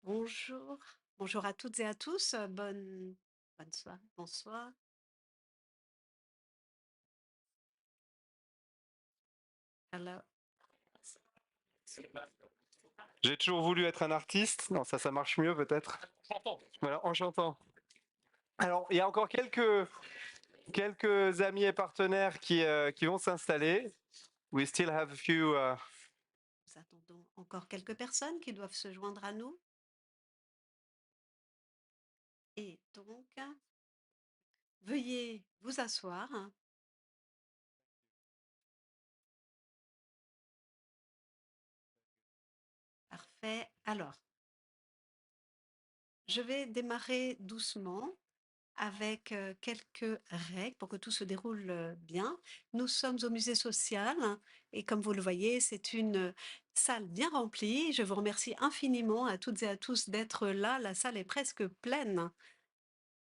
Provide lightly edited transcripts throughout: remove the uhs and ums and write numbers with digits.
Bonjour, bonjour à toutes et à tous, bonne soirée, bonsoir. Hello. J'ai toujours voulu être un artiste. Non, ça marche mieux peut-être. Voilà, en chantant. Alors, il y a encore quelques amis et partenaires qui vont s'installer. We still have a few. Nous attendons encore quelques personnes qui doivent se joindre à nous. Et donc, veuillez vous asseoir. Parfait. Alors, je vais démarrer doucement avec quelques règles pour que tout se déroule bien. Nous sommes au musée social et comme vous le voyez, c'est une salle bien remplie. Je vous remercie infiniment à toutes et à tous d'être là. La salle est presque pleine.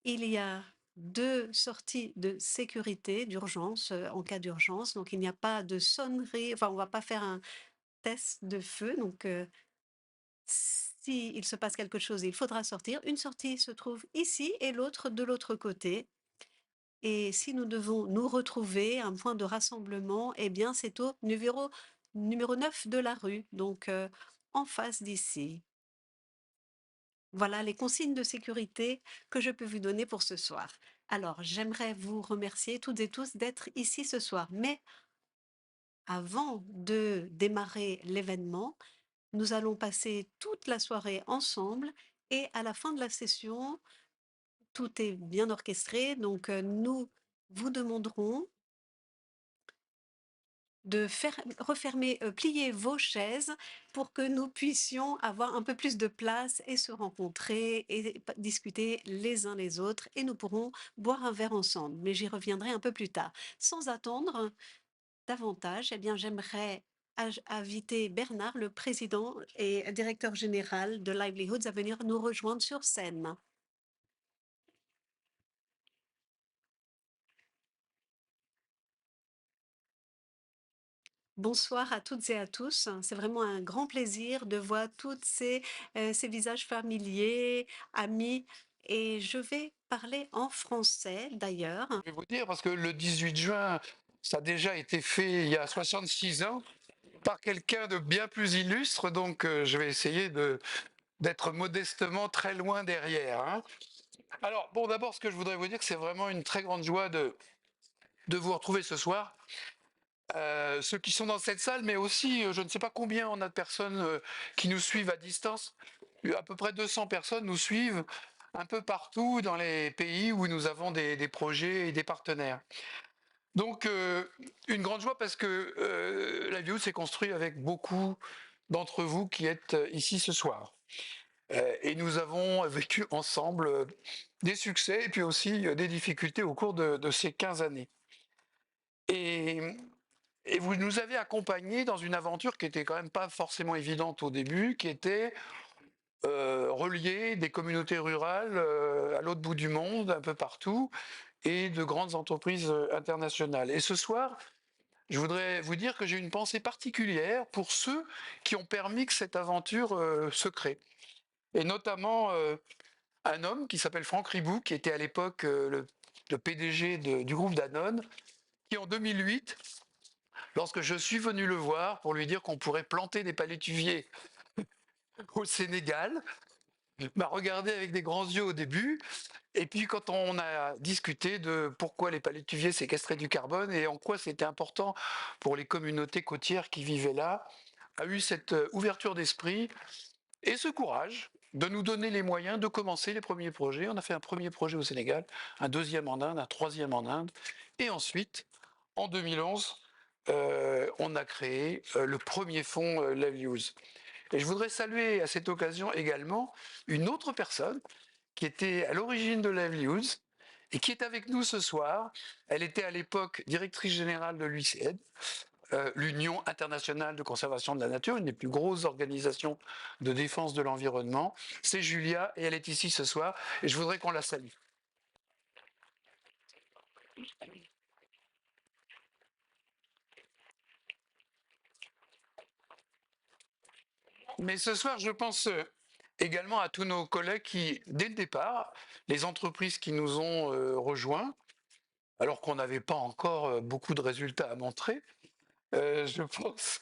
Il y a deux sorties de sécurité d'urgence en cas d'urgence. Donc, il n'y a pas de sonnerie. Enfin, on ne va pas faire un test de feu. Donc, s'il se passe quelque chose, il faudra sortir. Une sortie se trouve ici et l'autre de l'autre côté. Et si nous devons nous retrouver, un point de rassemblement, eh bien, c'est au numéro 9 de la rue, donc en face d'ici. Voilà les consignes de sécurité que je peux vous donner pour ce soir. Alors, j'aimerais vous remercier toutes et tous d'être ici ce soir. Mais avant de démarrer l'événement, nous allons passer toute la soirée ensemble et à la fin de la session, tout est bien orchestré. Donc, nous vous demanderons de refermer, plier vos chaises pour que nous puissions avoir un peu plus de place et se rencontrer et discuter les uns les autres et nous pourrons boire un verre ensemble. Mais j'y reviendrai un peu plus tard. Sans attendre davantage, eh bien, j'aimerais inviter Bernard, le président et directeur général de Livelihoods, à venir nous rejoindre sur scène. Bonsoir à toutes et à tous. C'est vraiment un grand plaisir de voir tous ces visages familiers, amis. Et je vais parler en français d'ailleurs. Je vais vous dire, parce que le 18 juin, ça a déjà été fait il y a 66 ans par quelqu'un de bien plus illustre, donc je vais essayer d'être modestement très loin derrière, hein. Alors, bon, d'abord, ce que je voudrais vous dire, c'est vraiment une très grande joie de vous retrouver ce soir. Ceux qui sont dans cette salle, mais aussi, je ne sais pas combien on a de personnes qui nous suivent à distance. À peu près 200 personnes nous suivent un peu partout dans les pays où nous avons des projets et des partenaires. Donc, une grande joie parce que la vidéo s'est construite avec beaucoup d'entre vous qui êtes ici ce soir. Et nous avons vécu ensemble des succès et puis aussi des difficultés au cours de ces 15 années. Et, et vous nous avez accompagnés dans une aventure qui était quand même pas forcément évidente au début, qui était relier des communautés rurales à l'autre bout du monde, un peu partout, et de grandes entreprises internationales. Et ce soir, je voudrais vous dire que j'ai une pensée particulière pour ceux qui ont permis que cette aventure se crée. Et notamment un homme qui s'appelle Franck Ribou, qui était à l'époque le PDG du groupe Danone, qui en 2008, lorsque je suis venu le voir pour lui dire qu'on pourrait planter des palétuviers au Sénégal, m'a regardé avec des grands yeux au début. Et puis quand on a discuté de pourquoi les palétuviers séquestraient du carbone et en quoi c'était important pour les communautés côtières qui vivaient là, a eu cette ouverture d'esprit et ce courage de nous donner les moyens de commencer les premiers projets. On a fait un premier projet au Sénégal, un deuxième en Inde, un troisième en Inde. Et ensuite, en 2011, on a créé le premier fonds Livelihoods. Et je voudrais saluer à cette occasion également une autre personne qui était à l'origine de Livelihoods et qui est avec nous ce soir. Elle était à l'époque directrice générale de l'UICN, l'Union internationale de conservation de la nature, une des plus grosses organisations de défense de l'environnement. C'est Julia et elle est ici ce soir et je voudrais qu'on la salue. Mais ce soir, je pense Également à tous nos collègues qui, dès le départ, les entreprises qui nous ont rejoints, alors qu'on n'avait pas encore beaucoup de résultats à montrer, je pense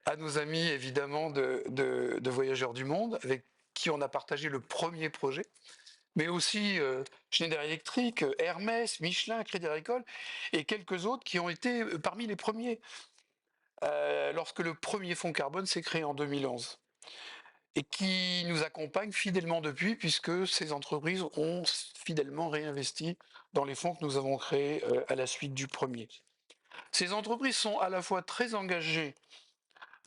à nos amis évidemment de Voyageurs du Monde, avec qui on a partagé le premier projet, mais aussi Schneider Electric, Hermès, Michelin, Crédit Agricole, et quelques autres qui ont été parmi les premiers lorsque le premier fonds carbone s'est créé en 2011 et qui nous accompagnent fidèlement depuis, puisque ces entreprises ont fidèlement réinvesti dans les fonds que nous avons créés à la suite du premier. Ces entreprises sont à la fois très engagées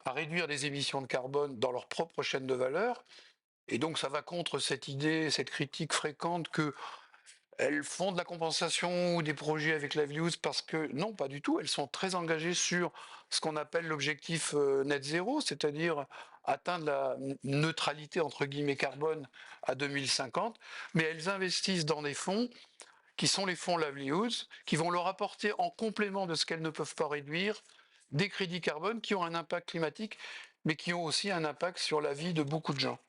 à réduire les émissions de carbone dans leur propre chaîne de valeur, et donc ça va contre cette idée, cette critique fréquente que elles font de la compensation ou des projets avec livelihoods parce que non, pas du tout. Elles sont très engagées sur ce qu'on appelle l'objectif net zéro, c'est-à-dire atteindre la neutralité entre guillemets carbone à 2050. Mais elles investissent dans des fonds qui sont les fonds livelihoods, qui vont leur apporter en complément de ce qu'elles ne peuvent pas réduire des crédits carbone qui ont un impact climatique, mais qui ont aussi un impact sur la vie de beaucoup de gens.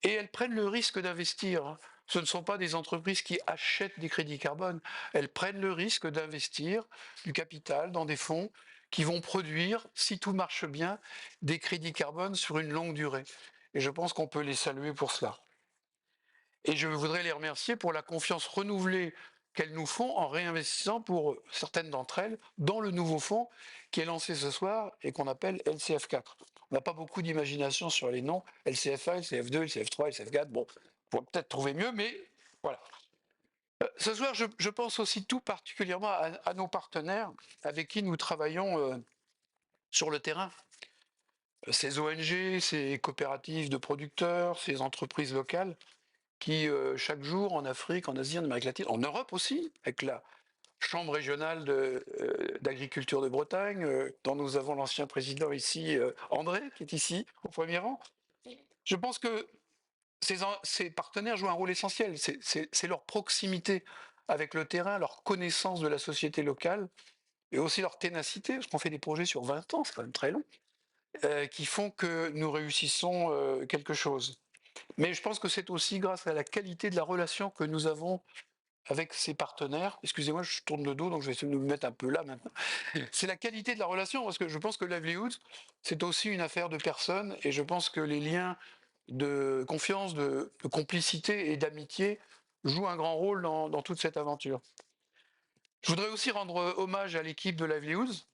Et elles prennent le risque d'investir. Ce ne sont pas des entreprises qui achètent des crédits carbone. Elles prennent le risque d'investir du capital dans des fonds qui vont produire, si tout marche bien, des crédits carbone sur une longue durée. Et je pense qu'on peut les saluer pour cela. Et je voudrais les remercier pour la confiance renouvelée qu'elles nous font en réinvestissant pour certaines d'entre elles dans le nouveau fonds qui est lancé ce soir et qu'on appelle LCF4. On n'a pas beaucoup d'imagination sur les noms, LCF1, LCF2, LCF3, LCF4, bon, on pourrait peut-être trouver mieux, mais voilà. Ce soir, je pense aussi tout particulièrement à nos partenaires avec qui nous travaillons sur le terrain. Ces ONG, ces coopératives de producteurs, ces entreprises locales qui, chaque jour, en Afrique, en Asie, en Amérique latine, en Europe aussi, avec la Chambre régionale d'agriculture de Bretagne, dont nous avons l'ancien président ici, André, qui est ici, au premier rang. Je pense que ces partenaires jouent un rôle essentiel. C'est leur proximité avec le terrain, leur connaissance de la société locale, et aussi leur ténacité, parce qu'on fait des projets sur 20 ans, c'est quand même très long, qui font que nous réussissons quelque chose. Mais je pense que c'est aussi grâce à la qualité de la relation que nous avons avec ses partenaires. Excusez-moi, je tourne le dos, donc je vais essayer de me mettre un peu là maintenant. C'est la qualité de la relation, parce que je pense que Livelihoods, c'est aussi une affaire de personnes, et je pense que les liens de confiance, de complicité et d'amitié jouent un grand rôle dans toute cette aventure. Je voudrais aussi rendre hommage à l'équipe de Livelihoods,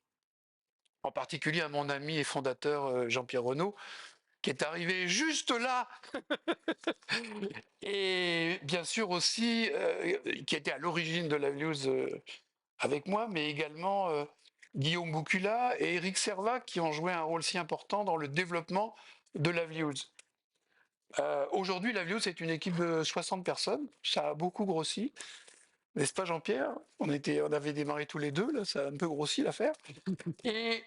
en particulier à mon ami et fondateur Jean-Pierre Renaud, qui est arrivé juste là, et bien sûr aussi, qui était à l'origine de Livelihoods avec moi, mais également Guillaume Boucula et Eric Servat, qui ont joué un rôle si important dans le développement de Livelihoods. Aujourd'hui, Livelihoods, c'est une équipe de 60 personnes, ça a beaucoup grossi, n'est-ce pas Jean-Pierre? On avait démarré tous les deux, là, ça a un peu grossi l'affaire. Et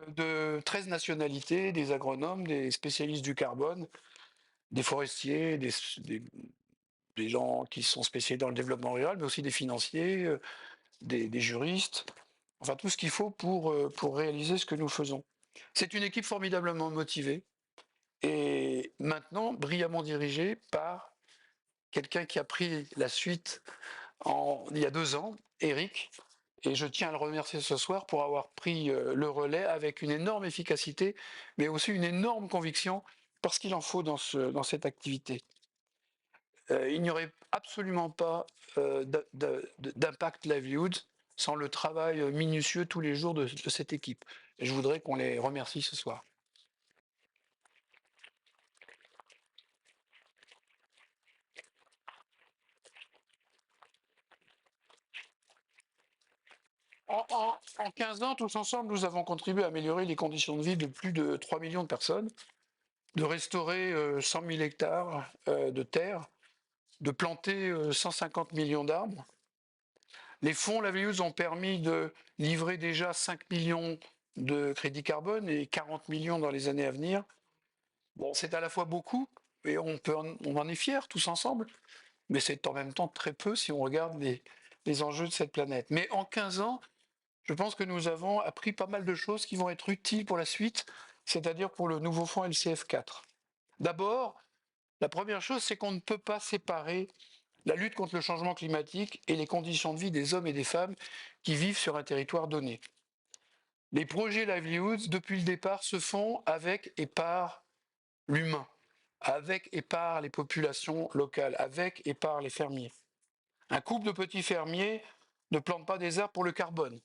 de 13 nationalités, des agronomes, des spécialistes du carbone, des forestiers, des gens qui sont spécialisés dans le développement rural, mais aussi des financiers, des juristes, enfin tout ce qu'il faut pour réaliser ce que nous faisons. C'est une équipe formidablement motivée et maintenant brillamment dirigée par quelqu'un qui a pris la suite il y a 2 ans, Eric, et je tiens à le remercier ce soir pour avoir pris le relais avec une énorme efficacité, mais aussi une énorme conviction, parce qu'il en faut dans cette activité. Il n'y aurait absolument pas d'impact livelihood sans le travail minutieux tous les jours de cette équipe. Et je voudrais qu'on les remercie ce soir. En 15 ans, tous ensemble, nous avons contribué à améliorer les conditions de vie de plus de 3 millions de personnes, de restaurer 100 000 hectares de terre, de planter 150 millions d'arbres. Les fonds Livelihoods ont permis de livrer déjà 5 millions de crédits carbone et 40 millions dans les années à venir. Bon, c'est à la fois beaucoup, et on en est fiers tous ensemble, mais c'est en même temps très peu si on regarde les enjeux de cette planète. Mais en 15 ans, je pense que nous avons appris pas mal de choses qui vont être utiles pour la suite, c'est-à-dire pour le nouveau fonds LCF4. D'abord, La première chose, c'est qu'on ne peut pas séparer la lutte contre le changement climatique et les conditions de vie des hommes et des femmes qui vivent sur un territoire donné. Les projets livelihoods, depuis le départ, se font avec et par l'humain, avec et par les populations locales, avec et par les fermiers. Un couple de petits fermiers ne plante pas des arbres pour le carbone,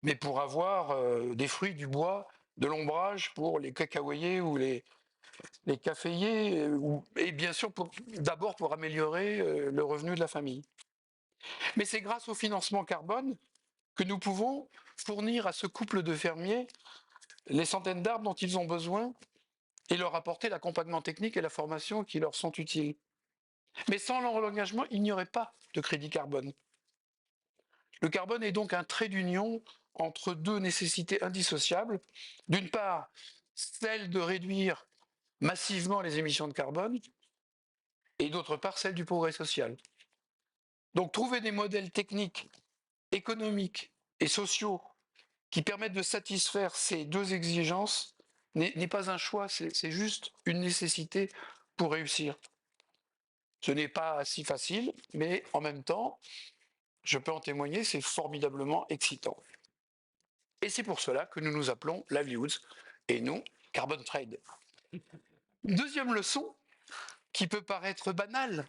mais pour avoir des fruits, du bois, de l'ombrage pour les cacaoyers ou les caféiers, et bien sûr d'abord pour améliorer le revenu de la famille. Mais c'est grâce au financement carbone que nous pouvons fournir à ce couple de fermiers les centaines d'arbres dont ils ont besoin et leur apporter l'accompagnement technique et la formation qui leur sont utiles. Mais sans leur engagement, il n'y aurait pas de crédit carbone. Le carbone est donc un trait d'union entre deux nécessités indissociables. D'une part, celle de réduire massivement les émissions de carbone et d'autre part, celle du progrès social. Donc trouver des modèles techniques, économiques et sociaux qui permettent de satisfaire ces deux exigences n'est pas un choix, c'est juste une nécessité pour réussir. Ce n'est pas si facile, mais en même temps, je peux en témoigner, c'est formidablement excitant. Et c'est pour cela que nous nous appelons Livelihoods et non Carbon Trade. Deuxième leçon, qui peut paraître banale,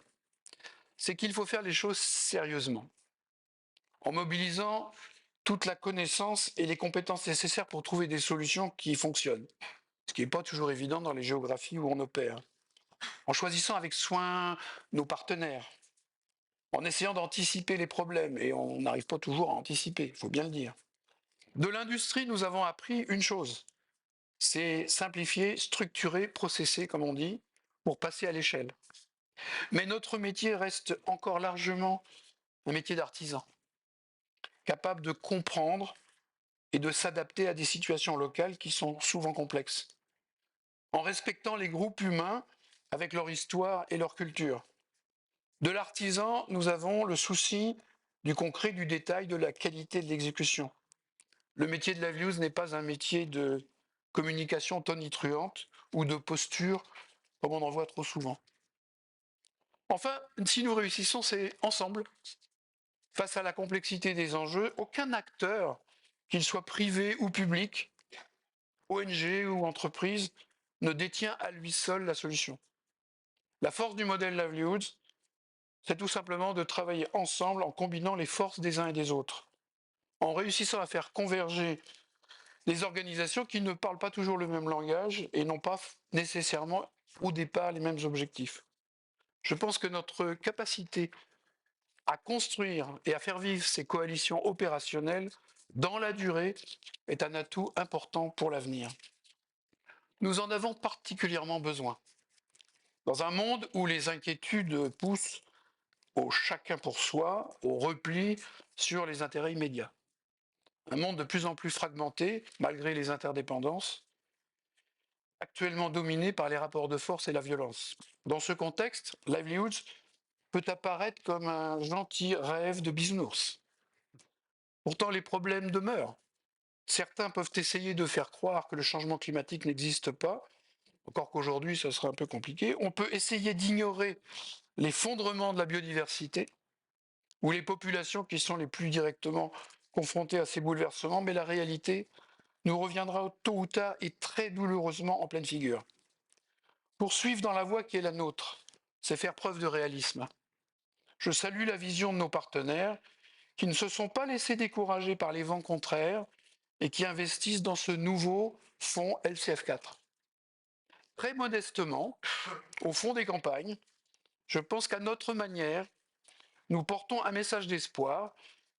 c'est qu'il faut faire les choses sérieusement, en mobilisant toute la connaissance et les compétences nécessaires pour trouver des solutions qui fonctionnent, ce qui n'est pas toujours évident dans les géographies où on opère, en choisissant avec soin nos partenaires, en essayant d'anticiper les problèmes, et on n'arrive pas toujours à anticiper, il faut bien le dire. De l'industrie, nous avons appris une chose, c'est simplifier, structurer, processer, comme on dit, pour passer à l'échelle. Mais notre métier reste encore largement un métier d'artisan, capable de comprendre et de s'adapter à des situations locales qui sont souvent complexes, en respectant les groupes humains avec leur histoire et leur culture. De l'artisan, nous avons le souci du concret, du détail, de la qualité de l'exécution. Le métier de Livelihoods n'est pas un métier de communication tonitruante ou de posture comme on en voit trop souvent. Enfin, si nous réussissons, c'est ensemble. Face à la complexité des enjeux, aucun acteur, qu'il soit privé ou public, ONG ou entreprise, ne détient à lui seul la solution. La force du modèle Livelihoods, c'est tout simplement de travailler ensemble en combinant les forces des uns et des autres, en réussissant à faire converger des organisations qui ne parlent pas toujours le même langage et n'ont pas nécessairement au départ les mêmes objectifs. Je pense que notre capacité à construire et à faire vivre ces coalitions opérationnelles dans la durée est un atout important pour l'avenir. Nous en avons particulièrement besoin. Dans un monde où les inquiétudes poussent au chacun pour soi, au repli sur les intérêts immédiats. Un monde de plus en plus fragmenté, malgré les interdépendances, actuellement dominé par les rapports de force et la violence. Dans ce contexte, Livelihoods peut apparaître comme un gentil rêve de bisounours. Pourtant, les problèmes demeurent. Certains peuvent essayer de faire croire que le changement climatique n'existe pas, encore qu'aujourd'hui, ça serait un peu compliqué. On peut essayer d'ignorer l'effondrement de la biodiversité ou les populations qui sont les plus directement confrontées à ces bouleversements, mais la réalité nous reviendra tôt ou tard et très douloureusement en pleine figure. Poursuivre dans la voie qui est la nôtre, c'est faire preuve de réalisme. Je salue la vision de nos partenaires qui ne se sont pas laissés décourager par les vents contraires et qui investissent dans ce nouveau fonds LCF4. Très modestement, au fond des campagnes, je pense qu'à notre manière, nous portons un message d'espoir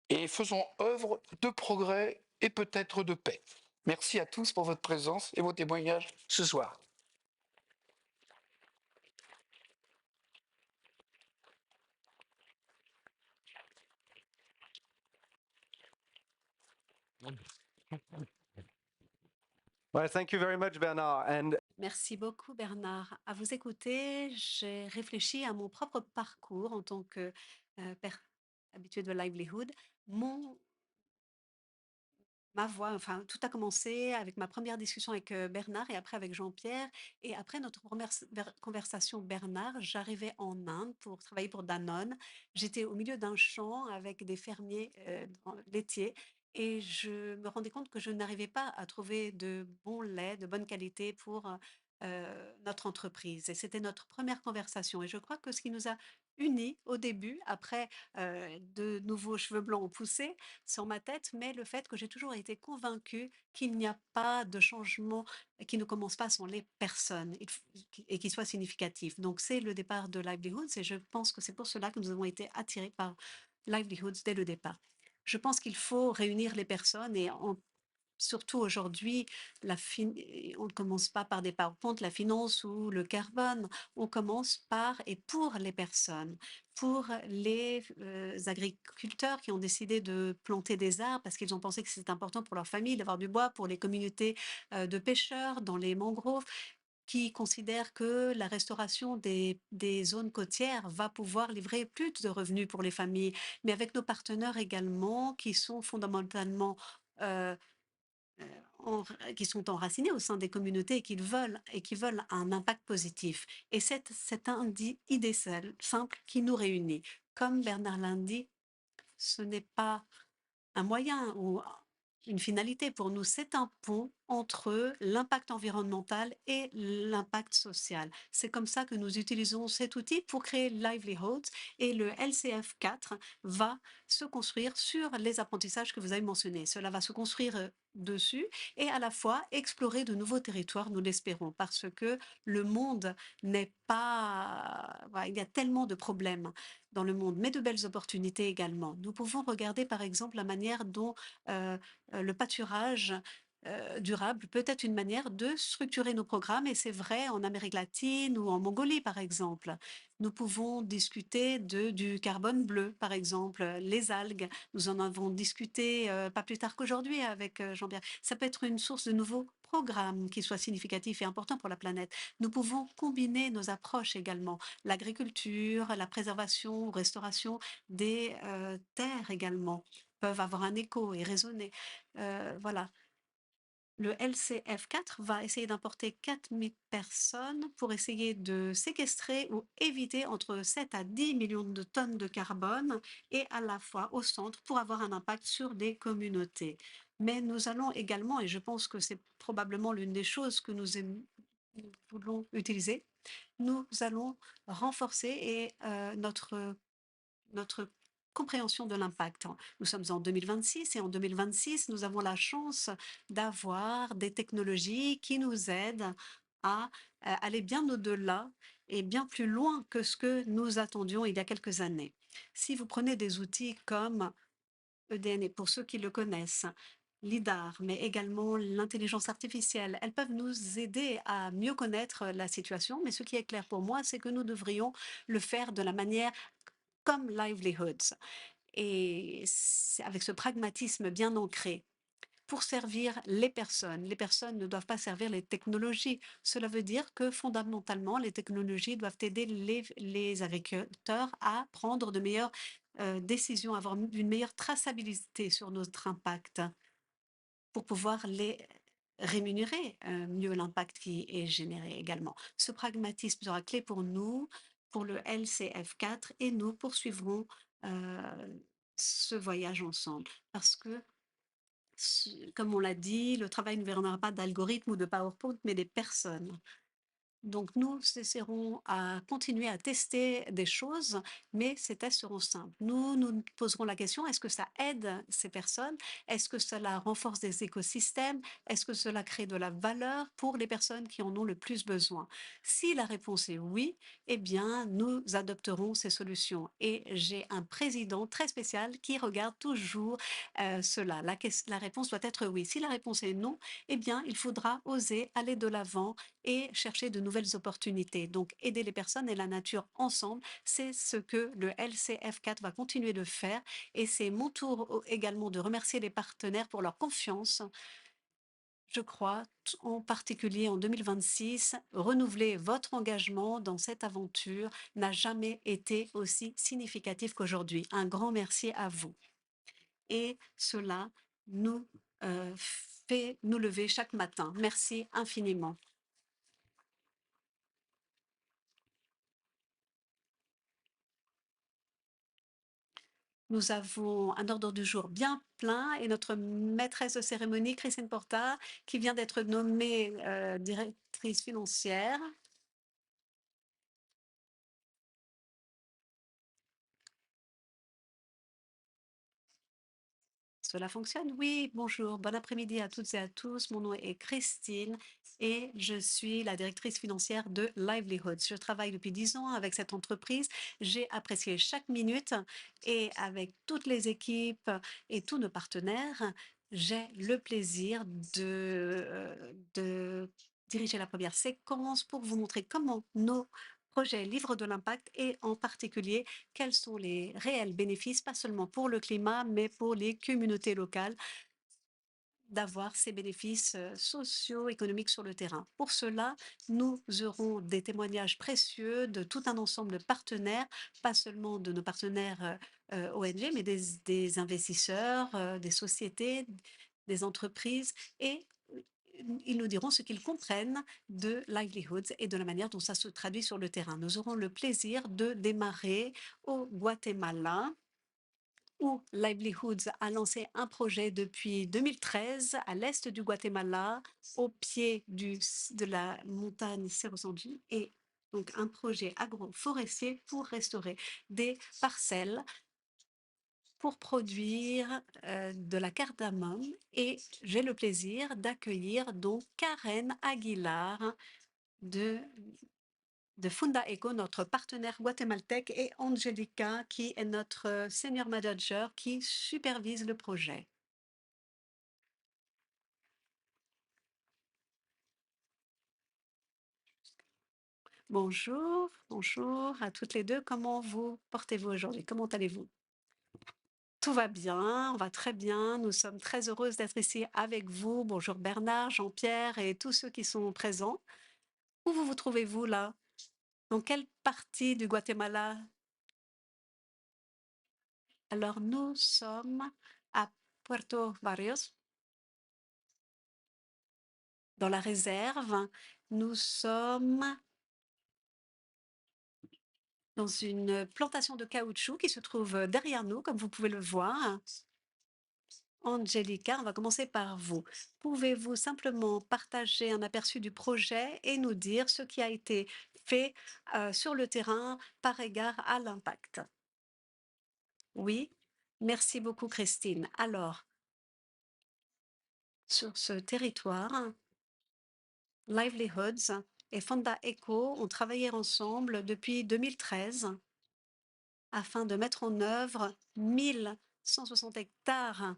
et faisons œuvre de progrès et peut-être de paix. Merci à tous pour votre présence et vos témoignages ce soir. Well, thank you very much, Bernard. And Merci beaucoup Bernard. À vous écouter, j'ai réfléchi à mon propre parcours en tant que habituée de livelihood. Mon ma voix, enfin, tout a commencé avec ma première discussion avec, Bernard et après avec Jean-Pierre et après notre première conversation Bernard, j'arrivais en Inde pour travailler pour Danone. J'étais au milieu d'un champ avec des fermiers, laitiers et je me rendais compte que je n'arrivais pas à trouver de bon lait de bonne qualité pour, notre entreprise et c'était notre première conversation et je crois que ce qui nous a unis au début, après, de nouveaux cheveux blancs ont poussé, sur ma tête, mais le fait que j'ai toujours été convaincue qu'il n'y a pas de changement qui ne commence pas sans les personnes et qui soit significatif. Donc, c'est le départ de Livelihoods et je pense que c'est pour cela que nous avons été attirés par Livelihoods dès le départ. Je pense qu'il faut réunir les personnes et surtout aujourd'hui, on ne commence pas par des PowerPoint, la finance ou le carbone. On commence par et pour les personnes, pour les agriculteurs qui ont décidé de planter des arbres parce qu'ils ont pensé que c'était important pour leur famille d'avoir du bois, pour les communautés de pêcheurs dans les mangroves qui considèrent que la restauration des zones côtières va pouvoir livrer plus de revenus pour les familles, mais avec nos partenaires également qui sont fondamentalement euh, qui sont enracinés au sein des communautés et qui veulent un impact positif. Et c'est un idée simple qui nous réunit. Comme Bernard l'a dit, ce n'est pas un moyen ou une finalité pour nous, c'est un pont entre l'impact environnemental et l'impact social. C'est comme ça que nous utilisons cet outil pour créer Livelihoods et le LCF4 va se construire sur les apprentissages que vous avez mentionnés. Cela va se construire dessus et à la fois explorer de nouveaux territoires, nous l'espérons, parce que le monde n'est pas... voilà, il y a tellement de problèmes dans le monde, mais de belles opportunités également. Nous pouvons regarder par exemple la manière dont le pâturage durable peut être une manière de structurer nos programmes et c'est vrai en Amérique latine ou en Mongolie par exemple. Nous pouvons discuter du carbone bleu par exemple, les algues. Nous en avons discuté pas plus tard qu'aujourd'hui avec Jean-Pierre. Ça peut être une source de nouveaux programmes qui soient significatifs et importants pour la planète. Nous pouvons combiner nos approches également, l'agriculture, la préservation, restauration des terres également peuvent avoir un écho et résonner. Voilà. Le LCF4 va essayer d'importer 4000 personnes pour essayer de séquestrer ou éviter entre 7 à 10 millions de tonnes de carbone et à la fois au centre pour avoir un impact sur des communautés. Mais nous allons également, et je pense que c'est probablement l'une des choses que nous voulons utiliser, nous allons renforcer notre compréhension de l'impact. Nous sommes en 2026 et en 2026, nous avons la chance d'avoir des technologies qui nous aident à aller bien au-delà et bien plus loin que ce que nous attendions il y a quelques années. Si vous prenez des outils comme EDN, et pour ceux qui le connaissent, LIDAR, mais également l'intelligence artificielle, elles peuvent nous aider à mieux connaître la situation. Mais ce qui est clair pour moi, c'est que nous devrions le faire de la manière comme Livelihoods et avec ce pragmatisme bien ancré pour servir les personnes. Les personnes ne doivent pas servir les technologies. Cela veut dire que fondamentalement, les technologies doivent aider les agriculteurs à prendre de meilleures décisions, avoir une meilleure traçabilité sur notre impact pour pouvoir les rémunérer mieux l'impact qui est généré également. Ce pragmatisme sera clé pour nous, pour le LCF4, et nous poursuivrons ce voyage ensemble. Parce que, comme on l'a dit, le travail ne viendra pas d'algorithmes ou de PowerPoint, mais des personnes. Donc nous essaierons à continuer à tester des choses, mais ces tests seront simples. Nous poserons la question, est-ce que ça aide ces personnes? Est-ce que cela renforce des écosystèmes? Est-ce que cela crée de la valeur pour les personnes qui en ont le plus besoin? Si la réponse est oui, eh bien, nous adopterons ces solutions. Et j'ai un président très spécial qui regarde toujours cela. La réponse doit être oui. Si la réponse est non, eh bien, il faudra oser aller de l'avant et chercher de nouvelles opportunités. Donc, aider les personnes et la nature ensemble, c'est ce que le LCF4 va continuer de faire. Et c'est mon tour également de remercier les partenaires pour leur confiance. Je crois, en particulier en 2026, renouveler votre engagement dans cette aventure n'a jamais été aussi significatif qu'aujourd'hui. Un grand merci à vous. Et cela nous fait nous lever chaque matin. Merci infiniment. Nous avons un ordre du jour bien plein et notre maîtresse de cérémonie, Christine Porta, qui vient d'être nommée directrice financière. Cela fonctionne? Oui, bonjour, bon après-midi à toutes et à tous. Mon nom est Christine et je suis la directrice financière de Livelihoods. Je travaille depuis 10 ans avec cette entreprise. J'ai apprécié chaque minute et avec toutes les équipes et tous nos partenaires, j'ai le plaisir de diriger la première séquence pour vous montrer comment nos projets livrent de l'impact et en particulier quels sont les réels bénéfices, pas seulement pour le climat, mais pour les communautés locales, d'avoir ces bénéfices socio-économiques sur le terrain. Pour cela, nous aurons des témoignages précieux de tout un ensemble de partenaires, pas seulement de nos partenaires ONG, mais des investisseurs, des sociétés, des entreprises et ils nous diront ce qu'ils comprennent de Livelihoods et de la manière dont ça se traduit sur le terrain. Nous aurons le plaisir de démarrer au Guatemala, où Livelihoods a lancé un projet depuis 2013 à l'est du Guatemala, au pied de la montagne Cerro Sanji, et donc un projet agroforestier pour restaurer des parcelles pour produire de la cardamome. Et j'ai le plaisir d'accueillir donc Karen Aguilar de Funda Eco, notre partenaire guatémaltèque, et Angelica, qui est notre senior manager qui supervise le projet. Bonjour, bonjour à toutes les deux. Comment vous portez-vous aujourd'hui? Comment allez-vous? Tout va bien, on va très bien. Nous sommes très heureuses d'être ici avec vous. Bonjour Bernard, Jean-Pierre et tous ceux qui sont présents. Où vous trouvez-vous là? Dans quelle partie du Guatemala? Alors, nous sommes à Puerto Barrios, dans la réserve. Nous sommes dans une plantation de caoutchouc qui se trouve derrière nous, comme vous pouvez le voir. Angelica, on va commencer par vous. Pouvez-vous simplement partager un aperçu du projet et nous dire ce qui a été fait sur le terrain par égard à l'impact? Oui, merci beaucoup Christine. Alors, sur ce territoire, Livelihoods et Fonda Eco ont travaillé ensemble depuis 2013 afin de mettre en œuvre 1160 hectares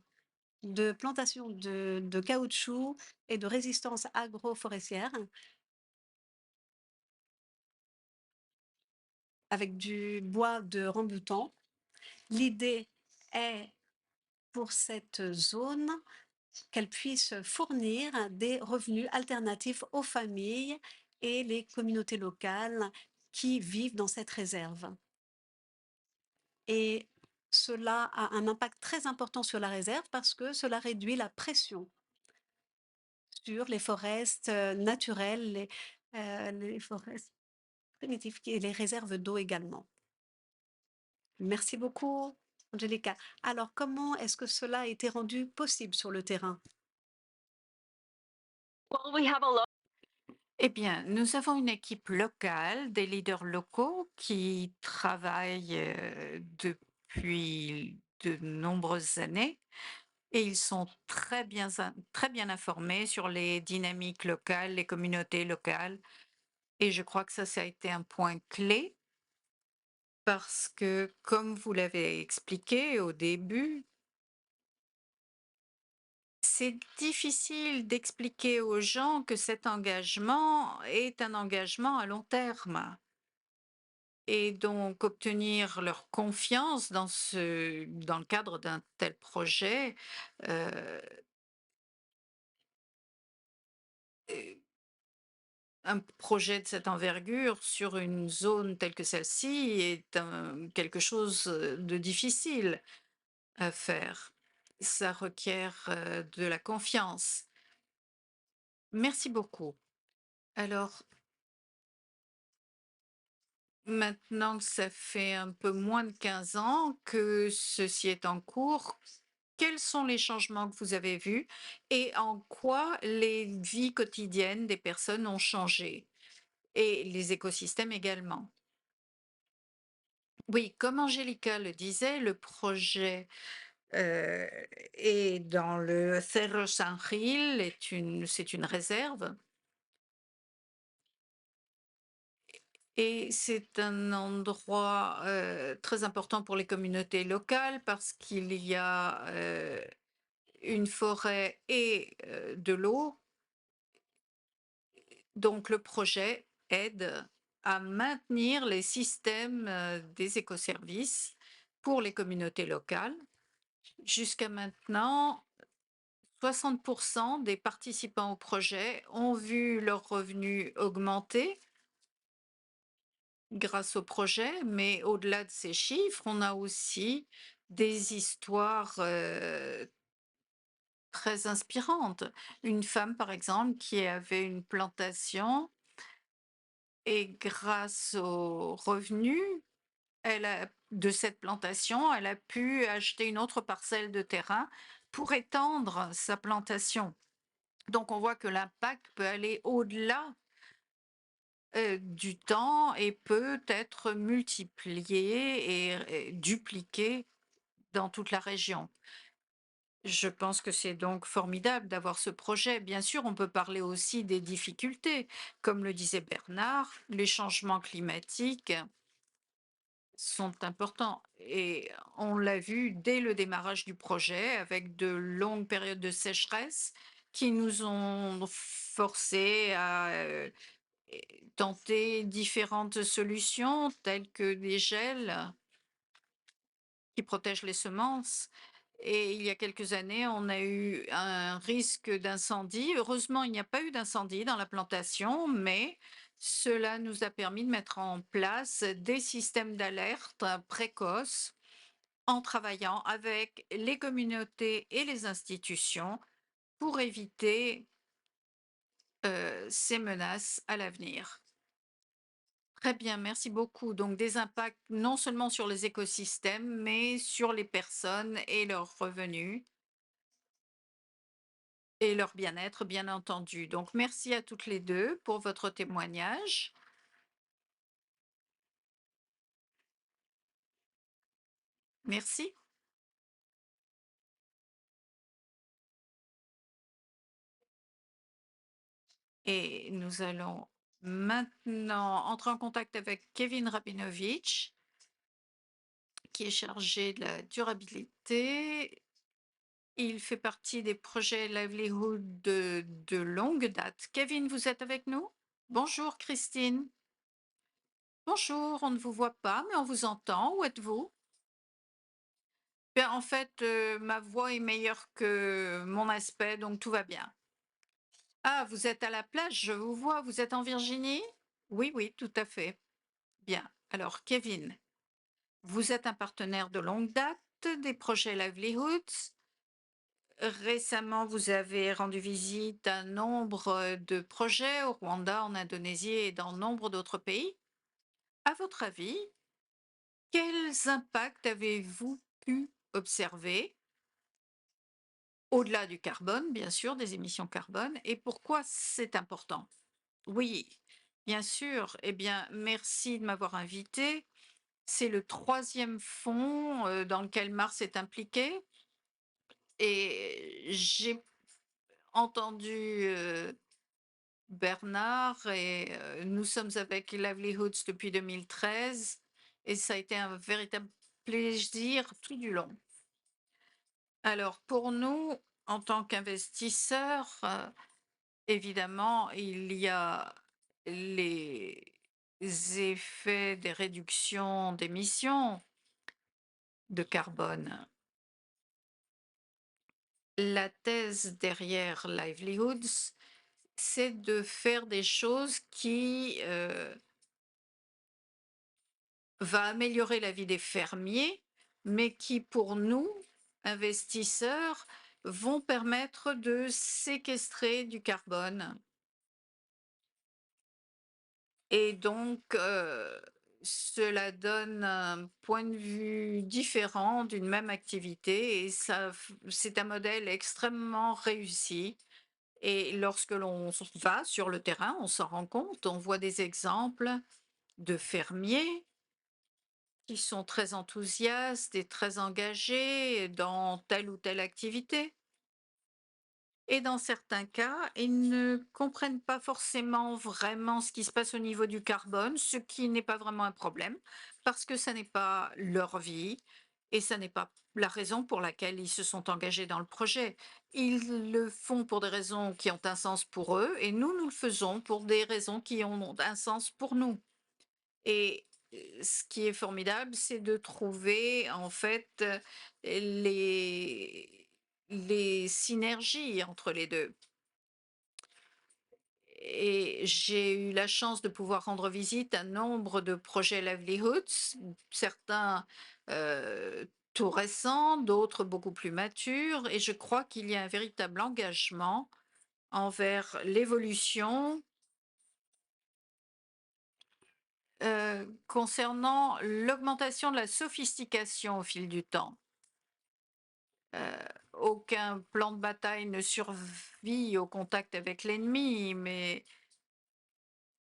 de plantations de caoutchouc et de résistance agroforestière avec du bois de rambutan. L'idée est pour cette zone qu'elle puisse fournir des revenus alternatifs aux familles et les communautés locales qui vivent dans cette réserve. Et cela a un impact très important sur la réserve parce que cela réduit la pression sur les forêts naturelles, les forêts primitives et les réserves d'eau également. Merci beaucoup, Angelica. Alors, comment est-ce que cela a été rendu possible sur le terrain? Eh bien, nous avons une équipe locale, des leaders locaux qui travaillent depuis de nombreuses années et ils sont très bien informés sur les dynamiques locales, les communautés locales. Et je crois que ça a été un point clé parce que, comme vous l'avez expliqué au début, c'est difficile d'expliquer aux gens que cet engagement est un engagement à long terme. Et donc obtenir leur confiance dans le cadre d'un tel projet, heu, et un projet de cette envergure sur une zone telle que celle-ci est quelque chose, de difficile à faire. ça requiert de la confiance. Merci beaucoup. Alors, maintenant que ça fait un peu moins de 15 ans que ceci est en cours, quels sont les changements que vous avez vus et en quoi les vies quotidiennes des personnes ont changé et les écosystèmes également? Oui, comme Angélica le disait, le projet est dans le Cerro San Gil, c'est une réserve et c'est un endroit très important pour les communautés locales parce qu'il y a une forêt et de l'eau. Donc le projet aide à maintenir les systèmes des écoservices pour les communautés locales. Jusqu'à maintenant, 60% des participants au projet ont vu leurs revenus augmenter grâce au projet, mais au-delà de ces chiffres, on a aussi des histoires très inspirantes. Une femme, par exemple, qui avait une plantation et grâce aux revenus de cette plantation, elle a pu acheter une autre parcelle de terrain pour étendre sa plantation. Donc, on voit que l'impact peut aller au-delà du temps et peut être multiplié et dupliqué dans toute la région. Je pense que c'est donc formidable d'avoir ce projet. Bien sûr, on peut parler aussi des difficultés. Comme le disait Bernard, les changements climatiques sont importants et on l'a vu dès le démarrage du projet avec de longues périodes de sécheresse qui nous ont forcés à tenter différentes solutions telles que des gels qui protègent les semences. Et il y a quelques années, on a eu un risque d'incendie. Heureusement, il n'y a pas eu d'incendie dans la plantation, mais cela nous a permis de mettre en place des systèmes d'alerte précoces en travaillant avec les communautés et les institutions pour éviter ces menaces à l'avenir. Très bien, merci beaucoup. Donc des impacts non seulement sur les écosystèmes, mais sur les personnes et leurs revenus et leur bien-être, bien entendu. Donc merci à toutes les deux pour votre témoignage. Merci. Et nous allons maintenant entrer en contact avec Kevin Rabinovitch, qui est chargé de la durabilité. Il fait partie des projets Livelihood de longue date. Kevin, vous êtes avec nous? Bonjour Christine. Bonjour, on ne vous voit pas, mais on vous entend. Où êtes-vous? Ben, en fait, ma voix est meilleure que mon aspect, donc tout va bien. Ah, vous êtes à la plage, je vous vois. Vous êtes en Virginie? Oui, oui, tout à fait. Bien. Alors, Kevin, vous êtes un partenaire de longue date des projets Livelihoods. Récemment, vous avez rendu visite à nombre de projets au Rwanda, en Indonésie et dans nombre d'autres pays. À votre avis, quels impacts avez-vous pu observer au-delà du carbone, bien sûr, des émissions carbone, et pourquoi c'est important? Oui, bien sûr. Eh bien, merci de m'avoir invité. C'est le troisième fonds dans lequel Mars est impliqué. Et j'ai entendu Bernard et nous sommes avec Livelihoods depuis 2013 et ça a été un véritable plaisir tout du long. Alors pour nous, en tant qu'investisseurs, évidemment, il y a les effets des réductions d'émissions de carbone. La thèse derrière Livelihoods, c'est de faire des choses qui va améliorer la vie des fermiers, mais qui pour nous investisseurs vont permettre de séquestrer du carbone. Et donc, cela donne un point de vue différent d'une même activité et c'est un modèle extrêmement réussi. Et lorsque l'on va sur le terrain, on s'en rend compte, on voit des exemples de fermiers qui sont très enthousiastes et très engagés dans telle ou telle activité. Et dans certains cas, ils ne comprennent pas forcément vraiment ce qui se passe au niveau du carbone, ce qui n'est pas vraiment un problème, parce que ça n'est pas leur vie et ça n'est pas la raison pour laquelle ils se sont engagés dans le projet. Ils le font pour des raisons qui ont un sens pour eux et nous le faisons pour des raisons qui ont un sens pour nous. Et ce qui est formidable, c'est de trouver en fait les synergies entre les deux. Et j'ai eu la chance de pouvoir rendre visite à nombre de projets livelihoods, certains tout récents, d'autres beaucoup plus matures, et je crois qu'il y a un véritable engagement envers l'évolution concernant l'augmentation de la sophistication au fil du temps. Aucun plan de bataille ne survit au contact avec l'ennemi, mais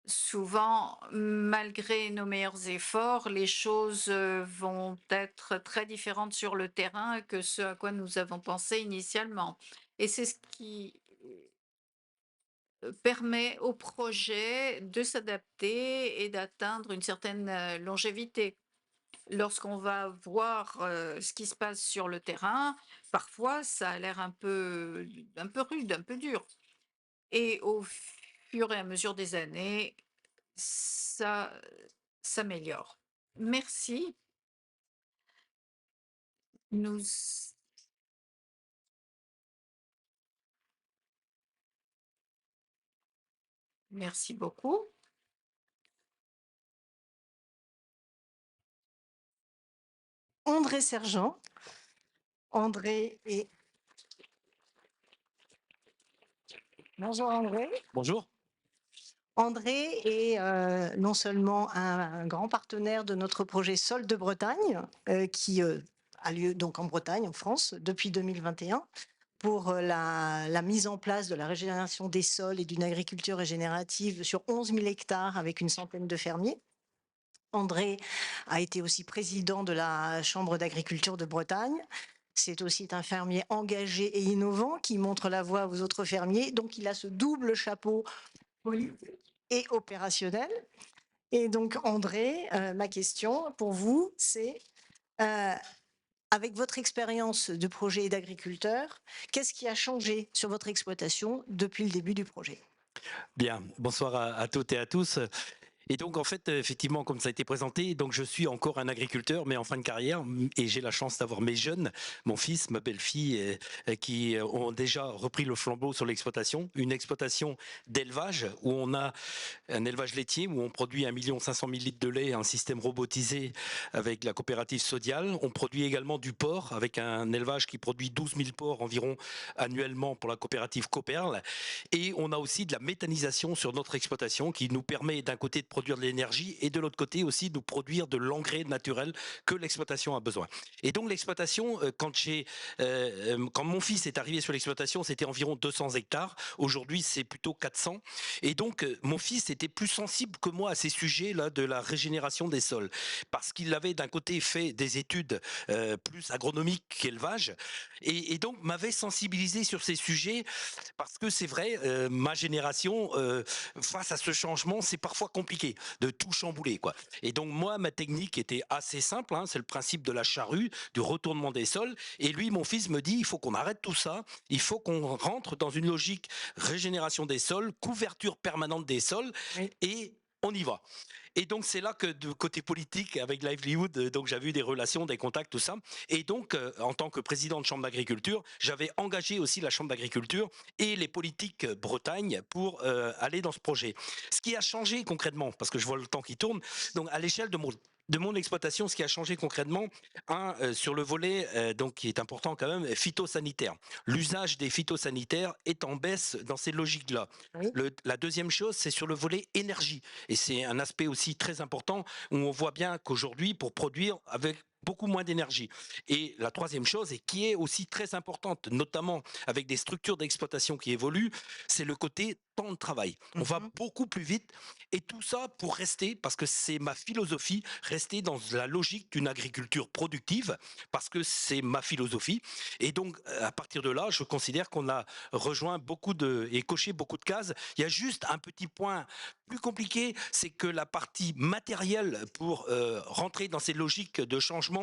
souvent, malgré nos meilleurs efforts, les choses vont être très différentes sur le terrain que ce à quoi nous avons pensé initialement. Et c'est ce qui permet au projet de s'adapter et d'atteindre une certaine longévité. Lorsqu'on va voir ce qui se passe sur le terrain, parfois ça a l'air un peu rude, un peu dur. Et au fur et à mesure des années, ça s'améliore. Merci. Nous Merci beaucoup. André Sergent. André est... Bonjour André. Bonjour. André est non seulement un grand partenaire de notre projet Sol de Bretagne, qui a lieu donc en Bretagne, en France, depuis 2021, pour la mise en place de la régénération des sols et d'une agriculture régénérative sur 11 000 hectares avec une centaine de fermiers. André a été aussi président de la Chambre d'agriculture de Bretagne. C'est aussi un fermier engagé et innovant qui montre la voie aux autres fermiers. Donc, il a ce double chapeau politique et opérationnel. Et donc, André, ma question pour vous, c'est avec votre expérience de projet et d'agriculteur, qu'est-ce qui a changé sur votre exploitation depuis le début du projet? Bien, bonsoir à toutes et à tous. Et donc, en fait, effectivement, comme ça a été présenté, donc je suis encore un agriculteur, mais en fin de carrière, et j'ai la chance d'avoir mes jeunes, mon fils, ma belle-fille, qui ont déjà repris le flambeau sur l'exploitation, une exploitation d'élevage où on a un élevage laitier où on produit 1 500 000 litres de lait, un système robotisé avec la coopérative Sodial. On produit également du porc avec un élevage qui produit 12 000 porcs environ annuellement pour la coopérative Coperle. Et on a aussi de la méthanisation sur notre exploitation qui nous permet d'un côté de produire de l'énergie et de l'autre côté aussi de produire de l'engrais naturel que l'exploitation a besoin. Et donc l'exploitation, quand mon fils est arrivé sur l'exploitation, c'était environ 200 hectares. Aujourd'hui, c'est plutôt 400. Et donc, mon fils était plus sensible que moi à ces sujets-là de la régénération des sols. Parce qu'il avait d'un côté fait des études plus agronomiques qu'élevage. Et donc, m'avait sensibilisé sur ces sujets parce que c'est vrai, ma génération, face à ce changement, c'est parfois compliqué de tout chambouler, quoi. Et donc moi, ma technique était assez simple, hein, c'est le principe de la charrue, du retournement des sols. Et lui, mon fils me dit, il faut qu'on arrête tout ça, il faut qu'on rentre dans une logique régénération des sols, couverture permanente des sols, oui. Et on y va. Et donc c'est là que de côté politique avec Livelihood, donc j'avais eu des relations, des contacts, tout ça. Et donc en tant que président de chambre d'agriculture, j'avais engagé aussi la chambre d'agriculture et les politiques Bretagne pour aller dans ce projet. Ce qui a changé concrètement, parce que je vois le temps qui tourne, donc à l'échelle de mon De mon exploitation, ce qui a changé concrètement, sur le volet, donc qui est important quand même, phytosanitaire. L'usage des phytosanitaires est en baisse dans ces logiques-là. Oui. La deuxième chose, c'est sur le volet énergie. Et c'est un aspect aussi très important où on voit bien qu'aujourd'hui, pour produire avec beaucoup moins d'énergie. Et la troisième chose, et qui est aussi très importante, notamment avec des structures d'exploitation qui évoluent, c'est le côté temps de travail. On va beaucoup plus vite et tout ça pour rester, parce que c'est ma philosophie, rester dans la logique d'une agriculture productive, parce que c'est ma philosophie. Et donc, à partir de là, je considère qu'on a rejoint et coché beaucoup de cases. Il y a juste un petit point plus compliqué, c'est que la partie matérielle pour rentrer dans ces logiques de changement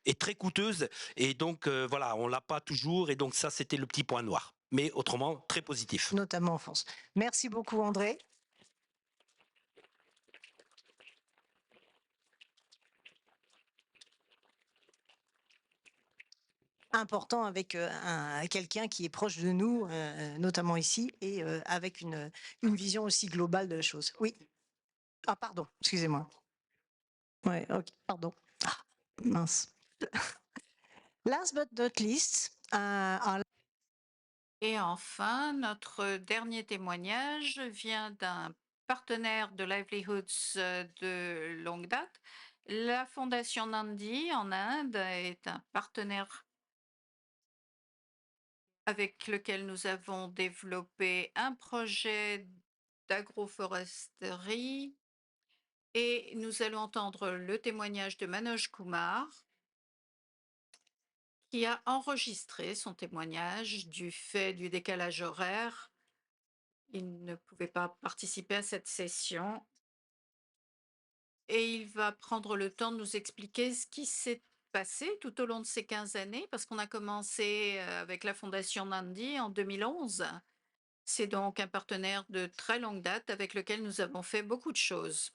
est très coûteuse. Et donc, voilà, on l'a pas toujours. Et donc, ça, c'était le petit point noir. Mais autrement, très positif. Notamment en France. Merci beaucoup, André. Important avec quelqu'un qui est proche de nous, notamment ici, et avec une vision aussi globale de la chose. Oui. Ah, pardon, excusez-moi. Ouais, ok, pardon. Ah, mince. Last but not least, Et enfin, notre dernier témoignage vient d'un partenaire de Livelihoods de longue date. La Fondation Nandi en Inde est un partenaire avec lequel nous avons développé un projet d'agroforesterie et nous allons entendre le témoignage de Manoj Kumar qui a enregistré son témoignage du fait du décalage horaire. Il ne pouvait pas participer à cette session et il va prendre le temps de nous expliquer ce qui s'est passé tout au long de ces 15 années parce qu'on a commencé avec la Fondation Nandi en 2011. C'est donc un partenaire de très longue date avec lequel nous avons fait beaucoup de choses.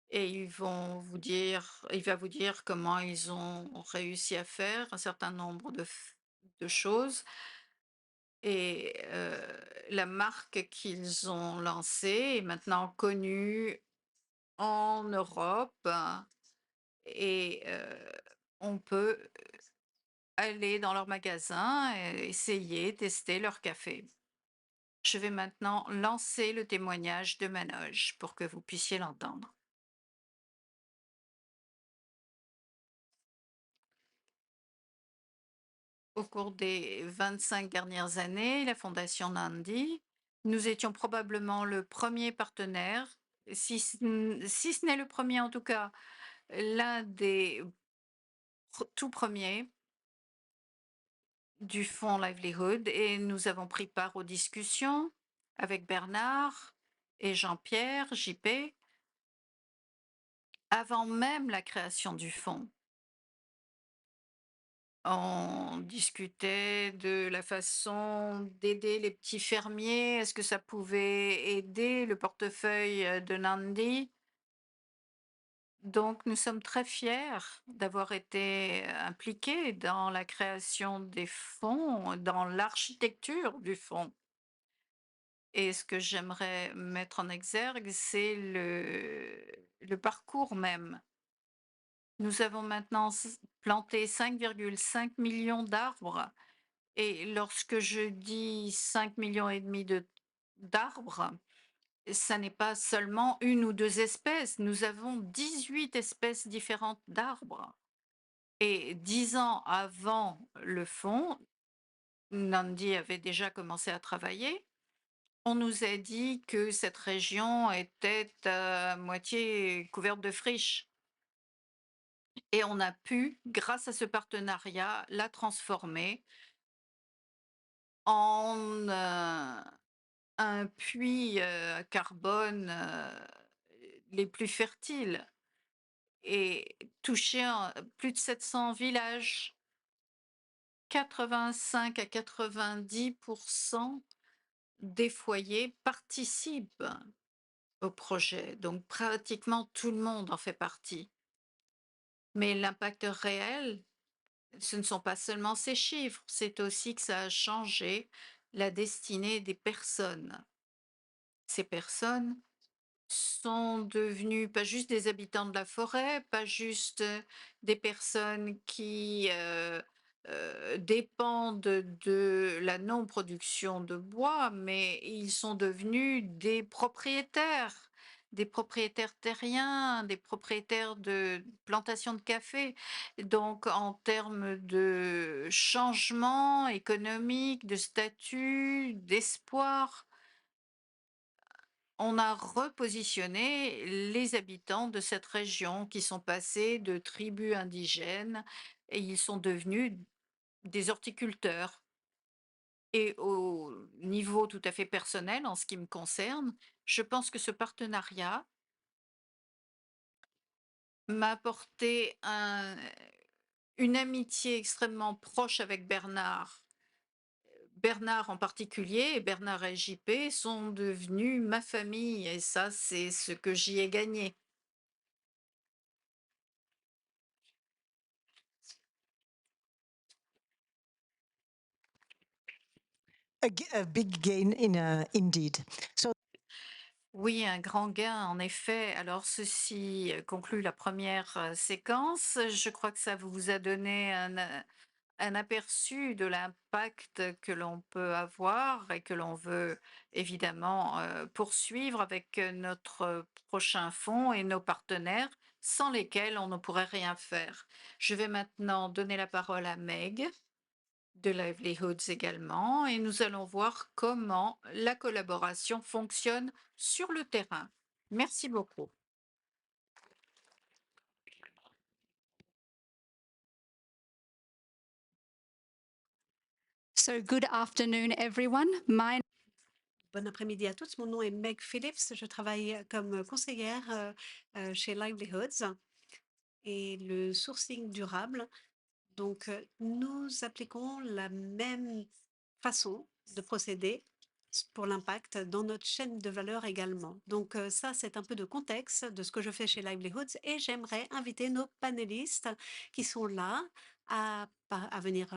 Et il va vous dire comment ils ont réussi à faire un certain nombre de choses. Et la marque qu'ils ont lancée est maintenant connue en Europe et on peut aller dans leur magasin et essayer, tester leur café. Je vais maintenant lancer le témoignage de Manoj pour que vous puissiez l'entendre. Au cours des 25 dernières années, la Fondation Nandi, nous étions probablement le premier partenaire, si ce n'est le premier en tout cas, l'un des tout premiers du fonds Livelihood et nous avons pris part aux discussions avec Bernard et Jean-Pierre, JP, avant même la création du fonds. On discutait de la façon d'aider les petits fermiers. Est-ce que ça pouvait aider le portefeuille de Nandi? Donc, nous sommes très fiers d'avoir été impliqués dans la création des fonds, dans l'architecture du fonds. Et ce que j'aimerais mettre en exergue, c'est le parcours même. Nous avons maintenant planté 5,5 millions d'arbres. Et lorsque je dis 5 millions et demi d'arbres, ça n'est pas seulement une ou deux espèces. Nous avons 18 espèces différentes d'arbres. Et 10 ans avant le fonds, Nandi avait déjà commencé à travailler. On nous a dit que cette région était à moitié couverte de friches. Et on a pu, grâce à ce partenariat, la transformer en un puits à carbone les plus fertiles et toucher plus de 700 villages. 85 à 90% des foyers participent au projet, donc pratiquement tout le monde en fait partie. Mais l'impact réel, ce ne sont pas seulement ces chiffres, c'est aussi que ça a changé la destinée des personnes. Ces personnes sont devenus pas juste des habitants de la forêt, pas juste des personnes qui dépendent de la non-production de bois, mais ils sont devenus des propriétaires terriens, des propriétaires de plantations de café. Donc, en termes de changement économique, de statut, d'espoir, on a repositionné les habitants de cette région qui sont passés de tribus indigènes et ils sont devenus des horticulteurs. Et au niveau tout à fait personnel, en ce qui me concerne, je pense que ce partenariat m'a apporté une amitié extrêmement proche avec Bernard. Bernard en particulier et Bernard et JP sont devenus ma famille et ça, c'est ce que j'y ai gagné. A big gain indeed. So Oui, un grand gain, en effet. Alors, ceci conclut la première séquence. Je crois que ça vous a donné un aperçu de l'impact que l'on peut avoir et que l'on veut évidemment poursuivre avec notre prochain fonds et nos partenaires, sans lesquels on ne pourrait rien faire. Je vais maintenant donner la parole à Meg de Livelihoods également, et nous allons voir comment la collaboration fonctionne sur le terrain. Merci beaucoup. So good afternoon, everyone. Bon après-midi à tous. Mon nom est Meg Phillips. Je travaille comme conseillère chez Livelihoods et le sourcing durable. Donc, nous appliquons la même façon de procéder pour l'impact dans notre chaîne de valeur également. Donc, ça, c'est un peu de contexte de ce que je fais chez Livelihoods et j'aimerais inviter nos panélistes qui sont là à venir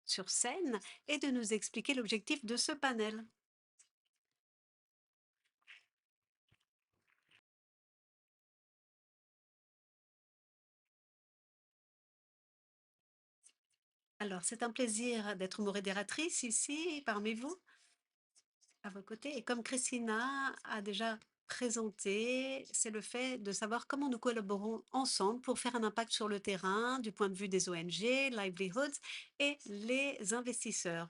sur scène et de nous expliquer l'objectif de ce panel. Alors, c'est un plaisir d'être modératrice ici parmi vous, à vos côtés. Et comme Christina a déjà présenté, c'est le fait de savoir comment nous collaborons ensemble pour faire un impact sur le terrain du point de vue des ONG, Livelihoods et les investisseurs.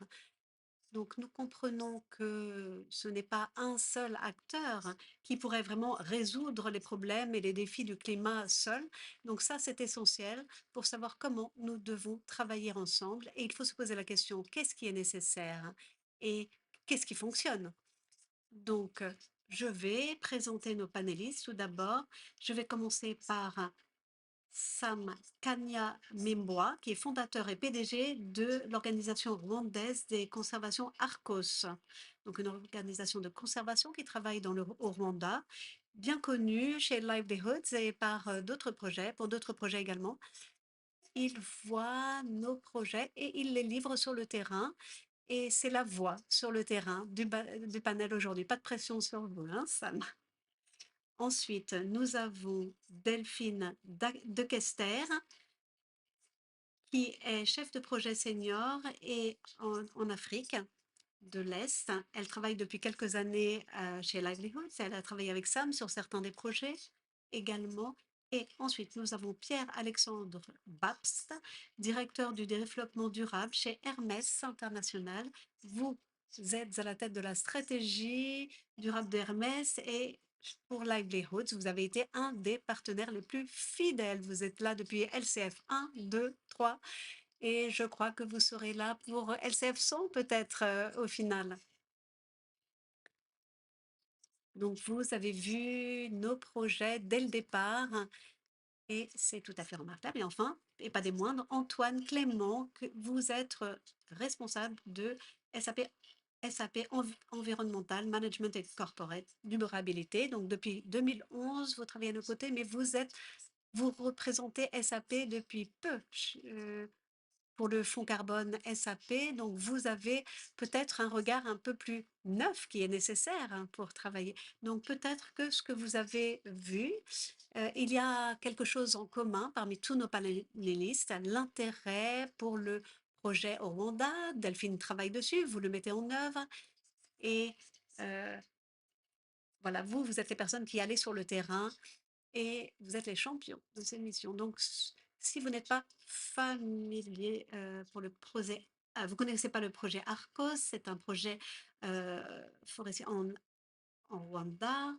Donc, nous comprenons que ce n'est pas un seul acteur qui pourrait vraiment résoudre les problèmes et les défis du climat seul. Donc, ça, c'est essentiel pour savoir comment nous devons travailler ensemble. Et il faut se poser la question, qu'est-ce qui est nécessaire et qu'est-ce qui fonctionne? Donc, je vais présenter nos panélistes. Tout d'abord, je vais commencer par Sam Kanya Memboa, qui est fondateur et PDG de l'organisation rwandaise des conservations Arcos, donc une organisation de conservation qui travaille au Rwanda, bien connue chez Livelihoods et par d'autres projets, pour d'autres projets également. Il voit nos projets et il les livre sur le terrain. Et c'est la voix sur le terrain du panel aujourd'hui. Pas de pression sur vous, hein, Sam. Ensuite, nous avons Delphine de Kester, qui est chef de projet senior et en Afrique de l'Est. Elle travaille depuis quelques années chez Livelihoods. Elle a travaillé avec Sam sur certains des projets également. Et ensuite, nous avons Pierre-Alexandre Babst, directeur du développement durable chez Hermès International. Vous êtes à la tête de la stratégie durable d'Hermès et pour Livelihoods, vous avez été un des partenaires les plus fidèles. Vous êtes là depuis LCF 1, 2, 3 et je crois que vous serez là pour LCF 100 peut-être au final. Donc, vous avez vu nos projets dès le départ et c'est tout à fait remarquable. Et enfin, et pas des moindres, Antoine Clément, que vous êtes responsable de SAP Environnemental Management et Corporate Durabilité. Donc, depuis 2011, vous travaillez à nos côtés, mais vous représentez SAP depuis peu. pour le fonds carbone SAP. Donc, vous avez peut-être un regard un peu plus neuf qui est nécessaire pour travailler. Donc, peut-être que ce que vous avez vu, il y a quelque chose en commun parmi tous nos panélistes, l'intérêt pour le projet au Rwanda. Delphine travaille dessus, vous le mettez en œuvre. Et voilà, vous êtes les personnes qui allez sur le terrain et vous êtes les champions de cette mission. Donc, si vous n'êtes pas familier pour le projet, vous ne connaissez pas le projet Arcos, c'est un projet forestier en Rwanda.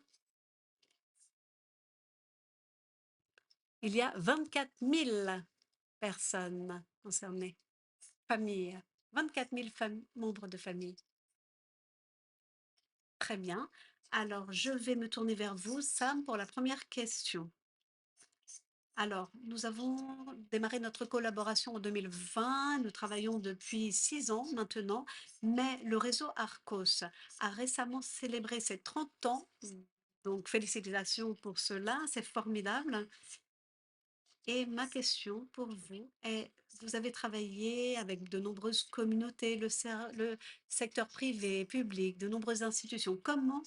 Il y a 24 000 personnes concernées, familles, 24 000 membres de famille. Très bien. Alors, je vais me tourner vers vous, Sam, pour la première question. Alors, nous avons démarré notre collaboration en 2020. Nous travaillons depuis 6 ans maintenant, mais le réseau Arcos a récemment célébré ses 30 ans. Donc, félicitations pour cela, c'est formidable. Et ma question pour vous est, vous avez travaillé avec de nombreuses communautés, le secteur privé, public, de nombreuses institutions. Comment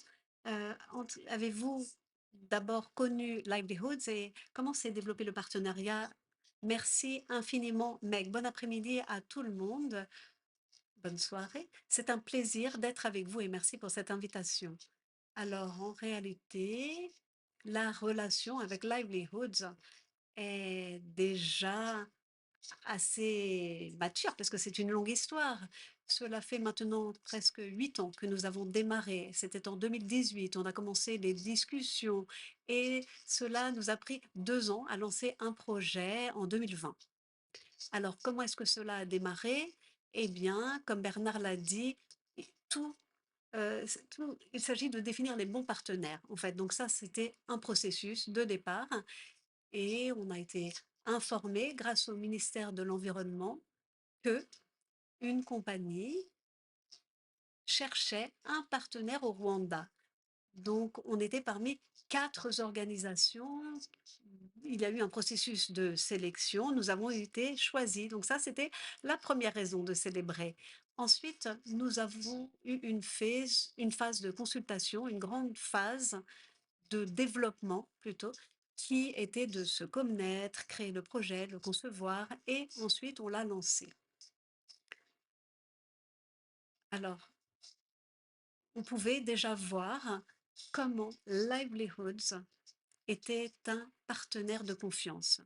avez-vous d'abord connu Livelihoods et comment s'est développé le partenariat? Merci infiniment, Meg. Bon après-midi à tout le monde. Bonne soirée. C'est un plaisir d'être avec vous et merci pour cette invitation. Alors, en réalité, la relation avec Livelihoods est déjà assez mature parce que c'est une longue histoire. Cela fait maintenant presque 8 ans que nous avons démarré. C'était en 2018. On a commencé les discussions et cela nous a pris 2 ans à lancer un projet en 2020. Alors, comment est-ce que cela a démarré? Eh bien, comme Bernard l'a dit, tout il s'agit de définir les bons partenaires, en fait. Donc ça, c'était un processus de départ et on a été informé grâce au ministère de l'Environnement que une compagnie cherchait un partenaire au Rwanda. Donc, on était parmi 4 organisations. Il y a eu un processus de sélection. Nous avons été choisis. Donc ça, c'était la première raison de célébrer. Ensuite, nous avons eu une phase de consultation, une grande phase de développement plutôt, qui était de se connaître, créer le projet, le concevoir, et ensuite on l'a lancé. Alors, on pouvait déjà voir comment Livelihoods était un partenaire de confiance.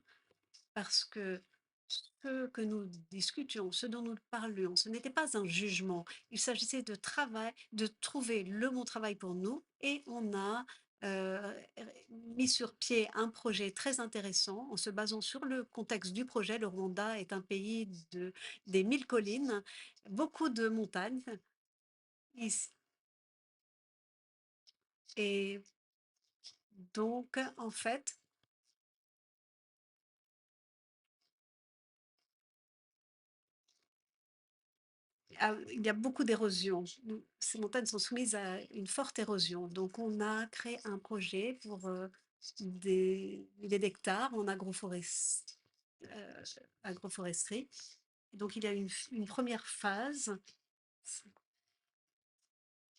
Parce que ce que nous discutions, ce dont nous parlions, ce n'était pas un jugement. Il s'agissait de trouver le bon travail pour nous et on a mis sur pied un projet très intéressant en se basant sur le contexte du projet. Le Rwanda est un pays des 1000 collines, beaucoup de montagnes. Et donc, en fait, il y a beaucoup d'érosion. Ces montagnes sont soumises à une forte érosion. Donc, on a créé un projet pour des milliers d'hectares en agroforesterie. Donc, il y a une première phase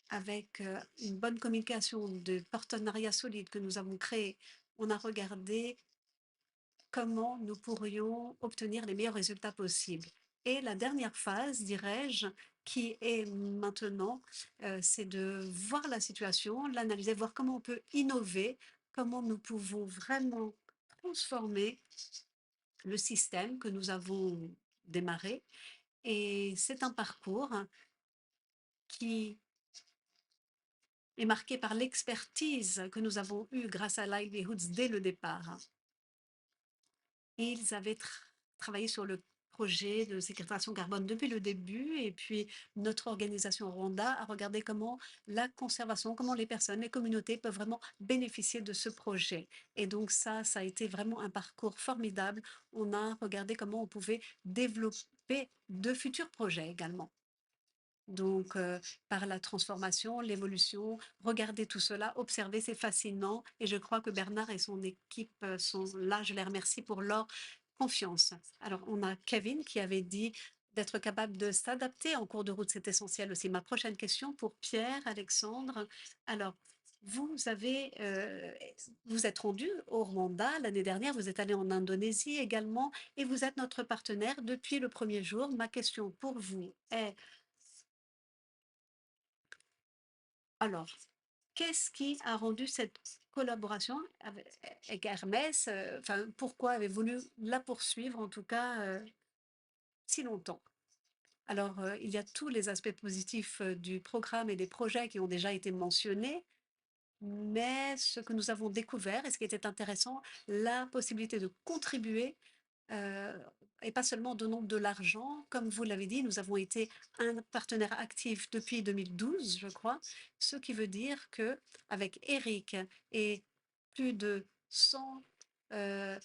avec une bonne communication de partenariats solides que nous avons créés. On a regardé comment nous pourrions obtenir les meilleurs résultats possibles. Et la dernière phase, dirais-je, qui est maintenant, c'est de voir la situation, l'analyser, voir comment on peut innover, comment nous pouvons vraiment transformer le système que nous avons démarré. Et c'est un parcours qui est marqué par l'expertise que nous avons eue grâce à Livelihoods dès le départ. Ils avaient travaillé sur le projet de séquestration carbone depuis le début et puis notre organisation Rwanda a regardé comment la conservation, comment les personnes, les communautés peuvent vraiment bénéficier de ce projet. Et donc ça a été vraiment un parcours formidable. On a regardé comment on pouvait développer de futurs projets également. Donc, par la transformation, l'évolution, regarder tout cela, observer, c'est fascinant. Et je crois que Bernard et son équipe sont là. Je les remercie pour leur confiance. Alors, on a Kevin qui avait dit d'être capable de s'adapter en cours de route, c'est essentiel aussi. Ma prochaine question pour Pierre, Alexandre. Alors, vous vous êtes rendu au Rwanda l'année dernière, vous êtes allé en Indonésie également, et vous êtes notre partenaire depuis le premier jour. Ma question pour vous est, alors, qu'est-ce qui a rendu cette collaboration avec Hermès, enfin, pourquoi avez-vous voulu la poursuivre, en tout cas, si longtemps? Alors, il y a tous les aspects positifs du programme et des projets qui ont déjà été mentionnés, mais ce que nous avons découvert et ce qui était intéressant, la possibilité de contribuer et pas seulement en donnant de l'argent. Comme vous l'avez dit, nous avons été un partenaire actif depuis 2012, je crois, ce qui veut dire que avec Eric et plus de 100 euh,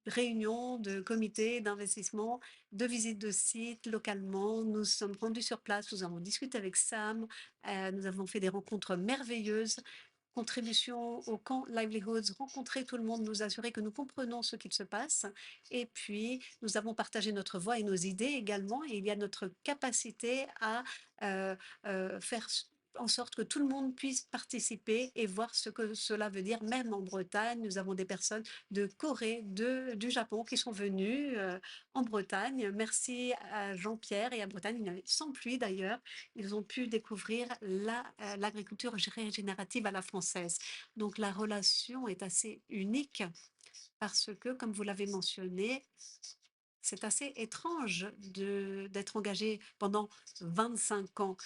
réunions de comités d'investissement, de visites de sites localement, nous sommes rendus sur place, nous avons discuté avec Sam, nous avons fait des rencontres merveilleuses, contribution au camp Livelihoods, rencontrer tout le monde, nous assurer que nous comprenons ce qu'il se passe. Et puis, nous avons partagé notre voix et nos idées également. Et il y a notre capacité à faire en sorte que tout le monde puisse participer et voir ce que cela veut dire, même en Bretagne. Nous avons des personnes de Corée, du Japon qui sont venues en Bretagne. Merci à Jean-Pierre et à Bretagne, sans pluie d'ailleurs, ils ont pu découvrir l'agriculture régénérative à la française. Donc la relation est assez unique parce que, comme vous l'avez mentionné, c'est assez étrange d'être engagé pendant 25 ans.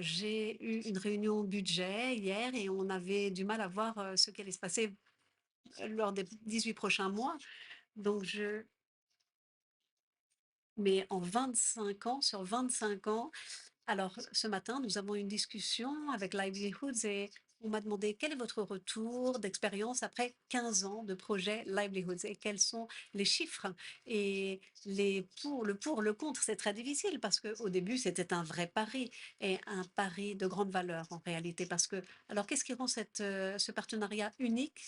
J'ai eu une réunion budget hier et on avait du mal à voir ce qui allait se passer lors des 18 prochains mois. Donc mais en 25 ans, sur 25 ans, alors, ce matin, nous avons une discussion avec Livelihoods et on m'a demandé quel est votre retour d'expérience après 15 ans de projet Livelihoods et quels sont les chiffres et le contre, c'est très difficile parce qu'au début, c'était un vrai pari et un pari de grande valeur en réalité parce que, alors qu'est-ce qui rend ce partenariat unique,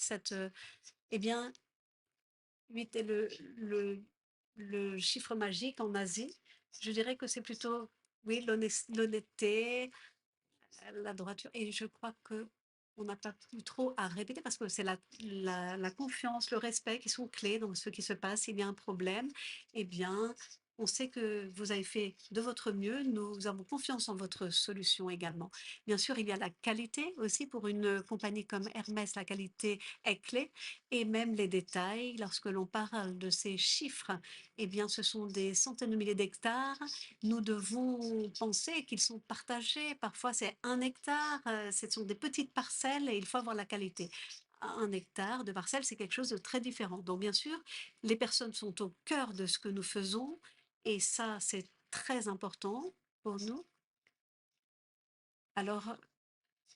eh bien, 8 est le chiffre magique en Asie. Je dirais que c'est plutôt, oui, l'honnêteté, la droiture. Et je crois que on n'a pas plus trop à répéter parce que c'est la confiance, le respect qui sont clés dans ce qui se passe. S'il y a un problème, eh bien, on sait que vous avez fait de votre mieux. Nous avons confiance en votre solution également. Bien sûr, il y a la qualité aussi. Pour une compagnie comme Hermès, la qualité est clé et même les détails. Lorsque l'on parle de ces chiffres, eh bien, ce sont des centaines de milliers d'hectares. Nous devons penser qu'ils sont partagés. Parfois, c'est 1 hectare, ce sont des petites parcelles et il faut avoir la qualité. 1 hectare de parcelle, c'est quelque chose de très différent. Donc, bien sûr, les personnes sont au cœur de ce que nous faisons et ça, c'est très important pour nous. Alors,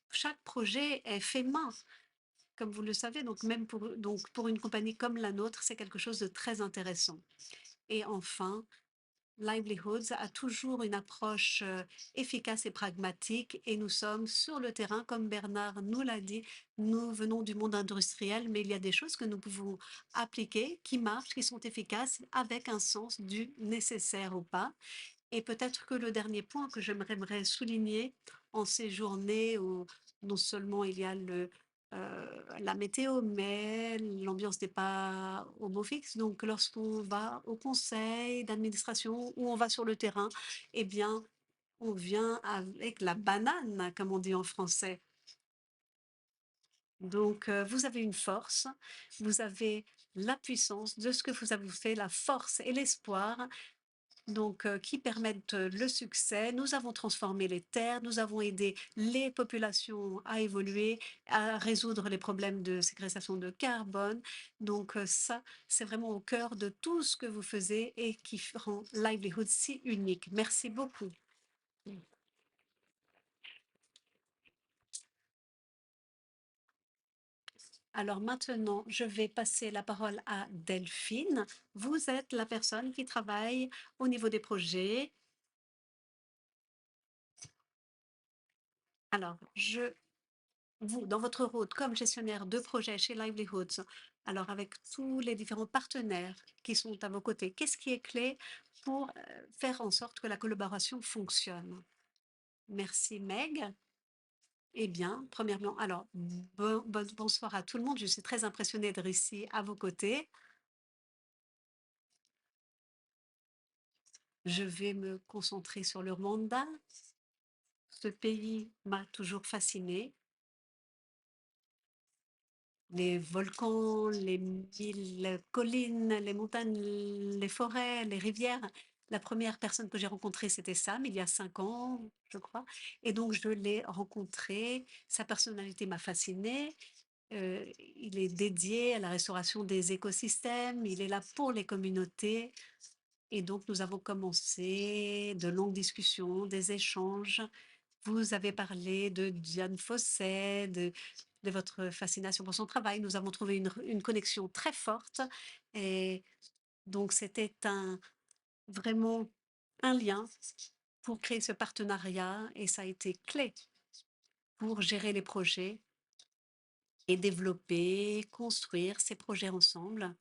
chaque projet est fait main, comme vous le savez, donc même pour une compagnie comme la nôtre, c'est quelque chose de très intéressant. Et enfin, Livelihoods a toujours une approche efficace et pragmatique et nous sommes sur le terrain, comme Bernard nous l'a dit, nous venons du monde industriel, mais il y a des choses que nous pouvons appliquer, qui marchent, qui sont efficaces, avec un sens du nécessaire ou pas. Et peut-être que le dernier point que j'aimerais souligner en ces journées où non seulement il y a la météo, mais l'ambiance n'est pas au beau fixe. Donc, lorsqu'on va au conseil d'administration ou on va sur le terrain, eh bien, on vient avec la banane, comme on dit en français. Donc, vous avez une force, vous avez la puissance de ce que vous avez fait, la force et l'espoir donc qui permettent le succès. Nous avons transformé les terres, nous avons aidé les populations à évoluer, à résoudre les problèmes de séquestration de carbone. Donc ça, c'est vraiment au cœur de tout ce que vous faites et qui rend Livelihood si unique. Merci beaucoup. Alors maintenant, je vais passer la parole à Delphine. Vous êtes la personne qui travaille au niveau des projets. Alors, vous, dans votre rôle comme gestionnaire de projet chez Livelihoods, alors avec tous les différents partenaires qui sont à vos côtés, qu'est-ce qui est clé pour faire en sorte que la collaboration fonctionne? Merci Meg. Eh bien, premièrement, alors, bonsoir à tout le monde. Je suis très impressionnée d'être ici à vos côtés. Je vais me concentrer sur le Rwanda. Ce pays m'a toujours fascinée. Les volcans, les mille collines, les montagnes, les forêts, les rivières. La première personne que j'ai rencontrée, c'était Sam, il y a 5 ans, je crois. Et donc, je l'ai rencontré. Sa personnalité m'a fascinée. Il est dédié à la restauration des écosystèmes. Il est là pour les communautés. Et donc, nous avons commencé de longues discussions, des échanges. Vous avez parlé de Diane Fossey, de votre fascination pour son travail. Nous avons trouvé une connexion très forte. Et donc, c'était vraiment un lien pour créer ce partenariat. Et ça a été clé pour gérer les projets et développer, construire ces projets ensemble.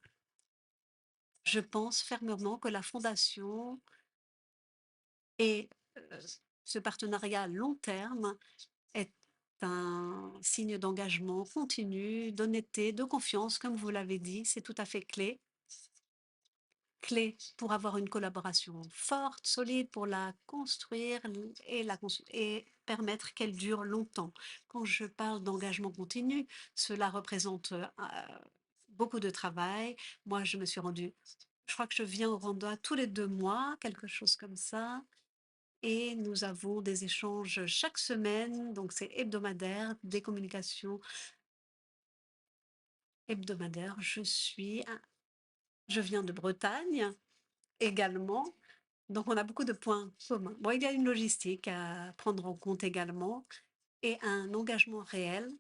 Je pense fermement que la fondation et ce partenariat à long terme est un signe d'engagement continu, d'honnêteté, de confiance, comme vous l'avez dit, c'est tout à fait clé. Clé pour avoir une collaboration forte, solide, pour la construire et permettre qu'elle dure longtemps. Quand je parle d'engagement continu, cela représente beaucoup de travail. Moi, je me suis rendue, je crois que je viens au Rwanda tous les 2 mois, quelque chose comme ça. Et nous avons des échanges chaque semaine, donc c'est hebdomadaire, des communications hebdomadaires. Je viens de Bretagne également, donc on a beaucoup de points communs. Bon, il y a une logistique à prendre en compte également et un engagement réel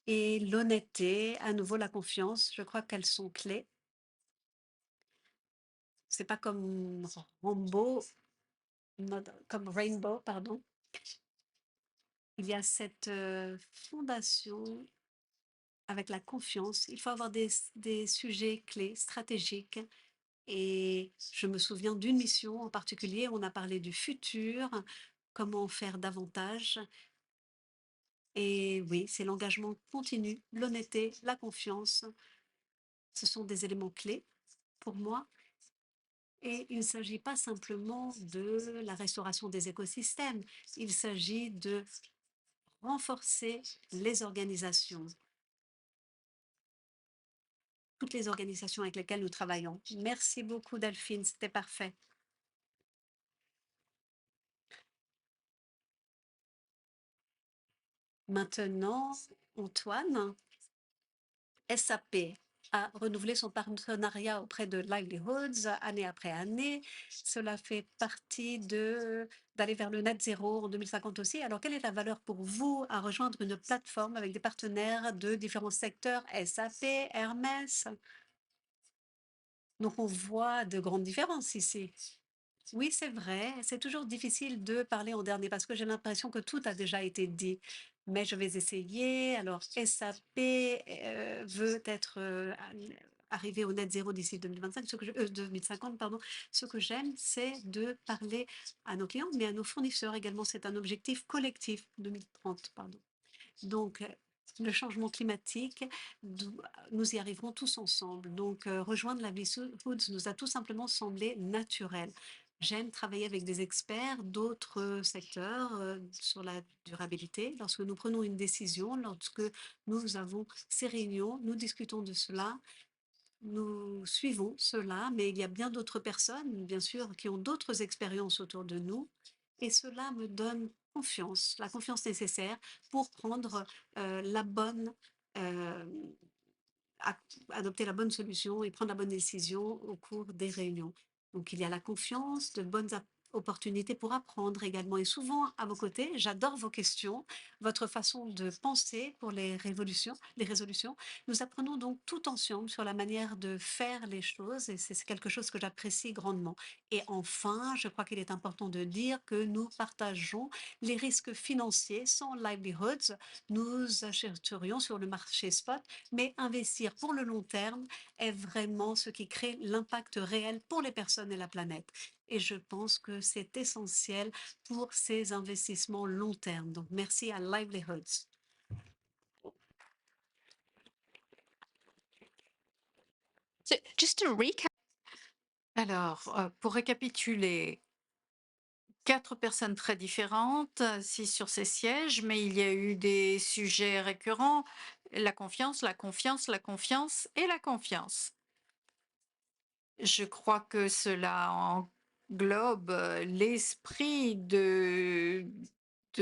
et l'honnêteté, à nouveau la confiance, je crois qu'elles sont clés. C'est pas comme comme Rainbow, pardon. Il y a cette fondation avec la confiance. Il faut avoir des sujets clés, stratégiques. Et je me souviens d'une mission en particulier, on a parlé du futur, comment faire davantage. Et oui, c'est l'engagement continu, l'honnêteté, la confiance. Ce sont des éléments clés pour moi. Et il ne s'agit pas simplement de la restauration des écosystèmes, il s'agit de renforcer les organisations, toutes les organisations avec lesquelles nous travaillons. Merci beaucoup Delphine, c'était parfait. Maintenant, Antoine, SAP a renouvelé son partenariat auprès de Livelihoods année après année. Cela fait partie d'aller vers le net zéro en 2050 aussi. Alors, quelle est la valeur pour vous à rejoindre une plateforme avec des partenaires de différents secteurs, SAP, Hermès? Donc, on voit de grandes différences ici. Oui, c'est vrai. C'est toujours difficile de parler en dernier parce que j'ai l'impression que tout a déjà été dit. Mais je vais essayer. Alors, SAP veut être arrivé au net zéro d'ici 2025, 2050, pardon. Ce que j'aime, c'est de parler à nos clients, mais à nos fournisseurs également. C'est un objectif collectif, 2030, pardon. Donc, le changement climatique, nous y arriverons tous ensemble. Donc, rejoindre la Livelihoods nous a tout simplement semblé naturel. J'aime travailler avec des experts d'autres secteurs sur la durabilité. Lorsque nous prenons une décision, lorsque nous avons ces réunions, nous discutons de cela, nous suivons cela, mais il y a bien d'autres personnes, bien sûr, qui ont d'autres expériences autour de nous. Et cela me donne confiance, la confiance nécessaire pour prendre la bonne, euh, adopter la bonne solution et prendre la bonne décision au cours des réunions. Donc, il y a la confiance, de bonnes opportunité pour apprendre également. Et souvent, à vos côtés, j'adore vos questions, votre façon de penser pour les résolutions. Nous apprenons donc tout ensemble sur la manière de faire les choses et c'est quelque chose que j'apprécie grandement. Et enfin, je crois qu'il est important de dire que nous partageons les risques financiers. Sans Livelihoods, nous achèterions sur le marché spot, mais investir pour le long terme est vraiment ce qui crée l'impact réel pour les personnes et la planète. Et je pense que c'est essentiel pour ces investissements long terme. Donc, merci à Livelihoods. So just to recap, Alors, pour récapituler, 4 personnes très différentes assises sur ces sièges, mais il y a eu des sujets récurrents, la confiance, la confiance, la confiance et la confiance. Je crois que cela englobe l'esprit de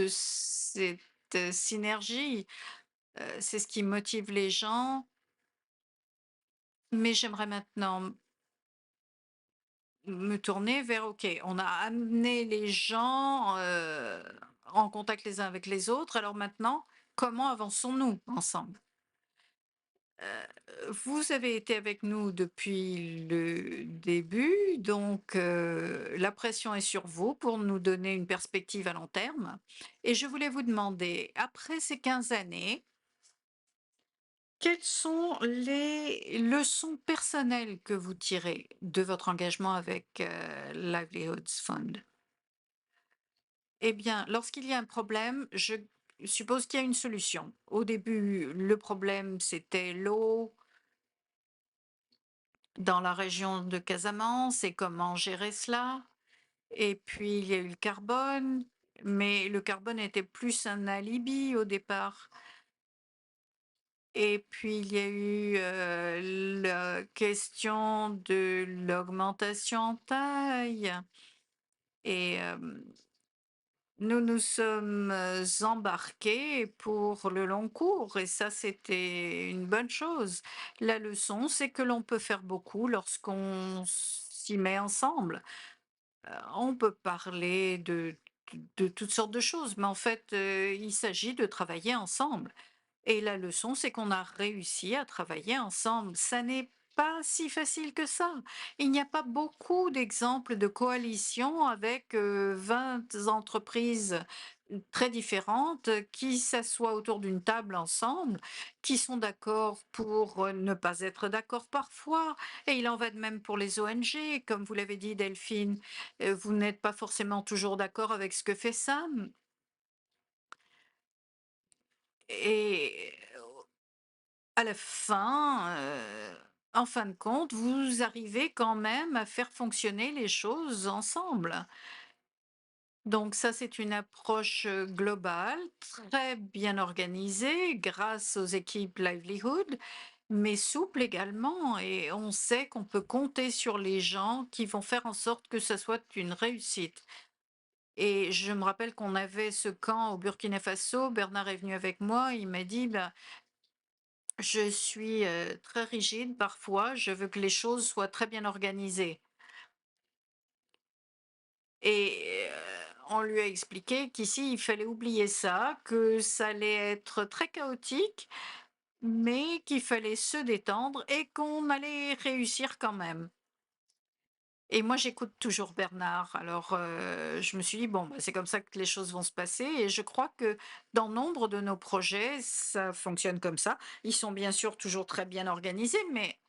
cette synergie. C'est ce qui motive les gens. Mais j'aimerais maintenant me tourner vers, OK, on a amené les gens en contact les uns avec les autres. Alors maintenant, comment avançons-nous ensemble? Vous avez été avec nous depuis le début, donc la pression est sur vous pour nous donner une perspective à long terme. Et je voulais vous demander, après ces 15 années, quelles sont les leçons personnelles que vous tirez de votre engagement avec Livelihoods Fund? Eh bien, lorsqu'il y a un problème, je suppose qu'il y a une solution. Au début, le problème, c'était l'eau dans la région de Casamance et comment gérer cela. Et puis, il y a eu le carbone, mais le carbone était plus un alibi au départ. Et puis, il y a eu la question de l'augmentation en taille. Et nous nous sommes embarqués pour le long cours et ça, c'était une bonne chose. La leçon, c'est que l'on peut faire beaucoup lorsqu'on s'y met ensemble. On peut parler de toutes sortes de choses, mais en fait, il s'agit de travailler ensemble. Et la leçon, c'est qu'on a réussi à travailler ensemble. Ça n'est pas si facile que ça. Il n'y a pas beaucoup d'exemples de coalitions avec 20 entreprises très différentes qui s'assoient autour d'une table ensemble, qui sont d'accord pour ne pas être d'accord parfois. Et il en va de même pour les ONG. Comme vous l'avez dit, Delphine, vous n'êtes pas forcément toujours d'accord avec ce que fait Sam. Et à la fin, en fin de compte, vous arrivez quand même à faire fonctionner les choses ensemble. Donc ça, c'est une approche globale, très bien organisée grâce aux équipes Livelihood, mais souple également. Et on sait qu'on peut compter sur les gens qui vont faire en sorte que ça soit une réussite. Et je me rappelle qu'on avait ce camp au Burkina Faso. Bernard est venu avec moi. Il m'a dit, bah, je suis très rigide parfois, je veux que les choses soient très bien organisées. Et on lui a expliqué qu'ici, il fallait oublier ça, que ça allait être très chaotique, mais qu'il fallait se détendre et qu'on allait réussir quand même. Et moi, j'écoute toujours Bernard. Alors, je me suis dit, bon, bah, c'est comme ça que les choses vont se passer. Et je crois que dans nombre de nos projets, ça fonctionne comme ça. Ils sont bien sûr toujours très bien organisés, mais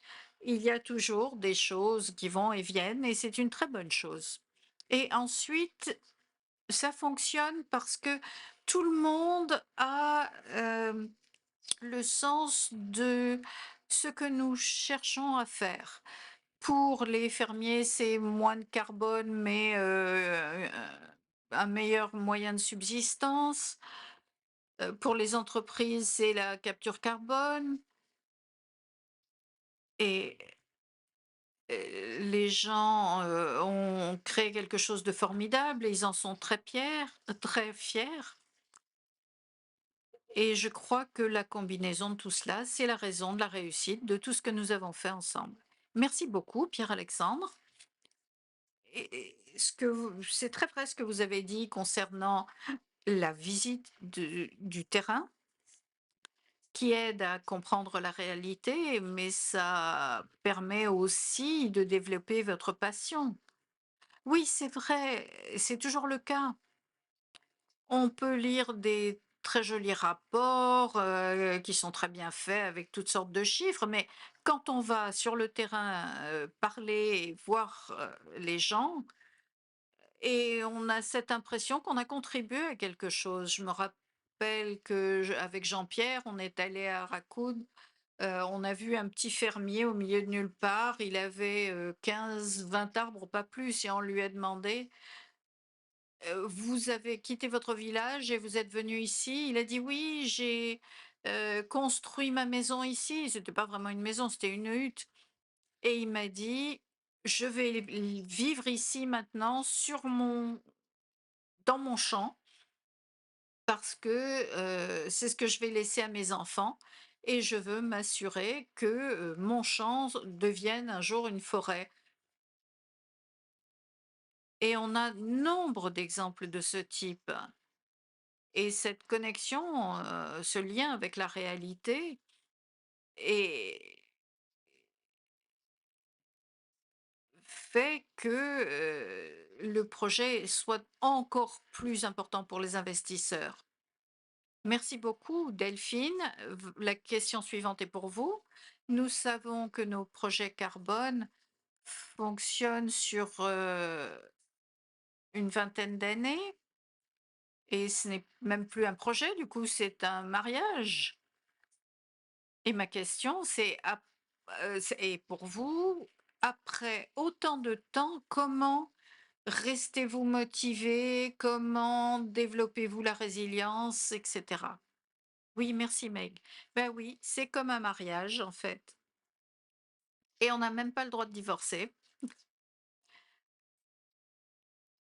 il y a toujours des choses qui vont et viennent, et c'est une très bonne chose. Et ensuite, ça fonctionne parce que tout le monde a le sens de ce que nous cherchons à faire. Pour les fermiers, c'est moins de carbone, mais un meilleur moyen de subsistance. Pour les entreprises, c'est la capture carbone. Et les gens ont créé quelque chose de formidable et ils en sont très fiers. Et je crois que la combinaison de tout cela, c'est la raison de la réussite de tout ce que nous avons fait ensemble. Merci beaucoup, Pierre-Alexandre. C'est très vrai ce que vous avez dit concernant la visite du terrain qui aide à comprendre la réalité, mais ça permet aussi de développer votre passion. Oui, c'est vrai, c'est toujours le cas. On peut lire des très jolis rapports qui sont très bien faits avec toutes sortes de chiffres, mais quand on va sur le terrain parler et voir les gens, et on a cette impression qu'on a contribué à quelque chose. Je me rappelle que avec Jean-Pierre, on est allé à Racoud. On a vu un petit fermier au milieu de nulle part. Il avait 15-20 arbres, pas plus, et on lui a demandé vous avez quitté votre village et vous êtes venu ici? Il a dit oui, j'ai construit ma maison ici. C'était pas vraiment une maison, c'était une hutte. Et il m'a dit je vais vivre ici maintenant dans mon champ parce que c'est ce que je vais laisser à mes enfants et je veux m'assurer que mon champ devienne un jour une forêt. Et on a nombre d'exemples de ce type. Et cette connexion, ce lien avec la réalité est fait que le projet soit encore plus important pour les investisseurs. Merci beaucoup, Delphine. La question suivante est pour vous. Nous savons que nos projets carbone fonctionnent sur une vingtaine d'années et ce n'est même plus un projet, du coup, c'est un mariage. Et ma question, et pour vous, après autant de temps, comment restez-vous motivé? Comment développez-vous la résilience, etc. Oui, merci Meg. Ben oui, c'est comme un mariage en fait. Et on n'a même pas le droit de divorcer.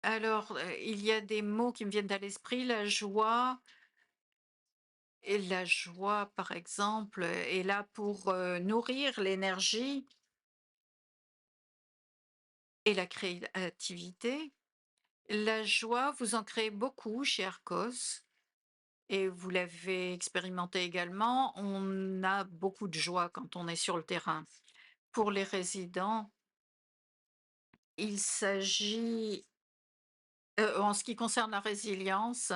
Alors, il y a des mots qui me viennent à l'esprit, la joie. Et la joie, par exemple, est là pour nourrir l'énergie et la créativité. La joie, vous en créez beaucoup chez Arcos et vous l'avez expérimenté également. On a beaucoup de joie quand on est sur le terrain. Pour les résidents, il s'agit, en ce qui concerne la résilience,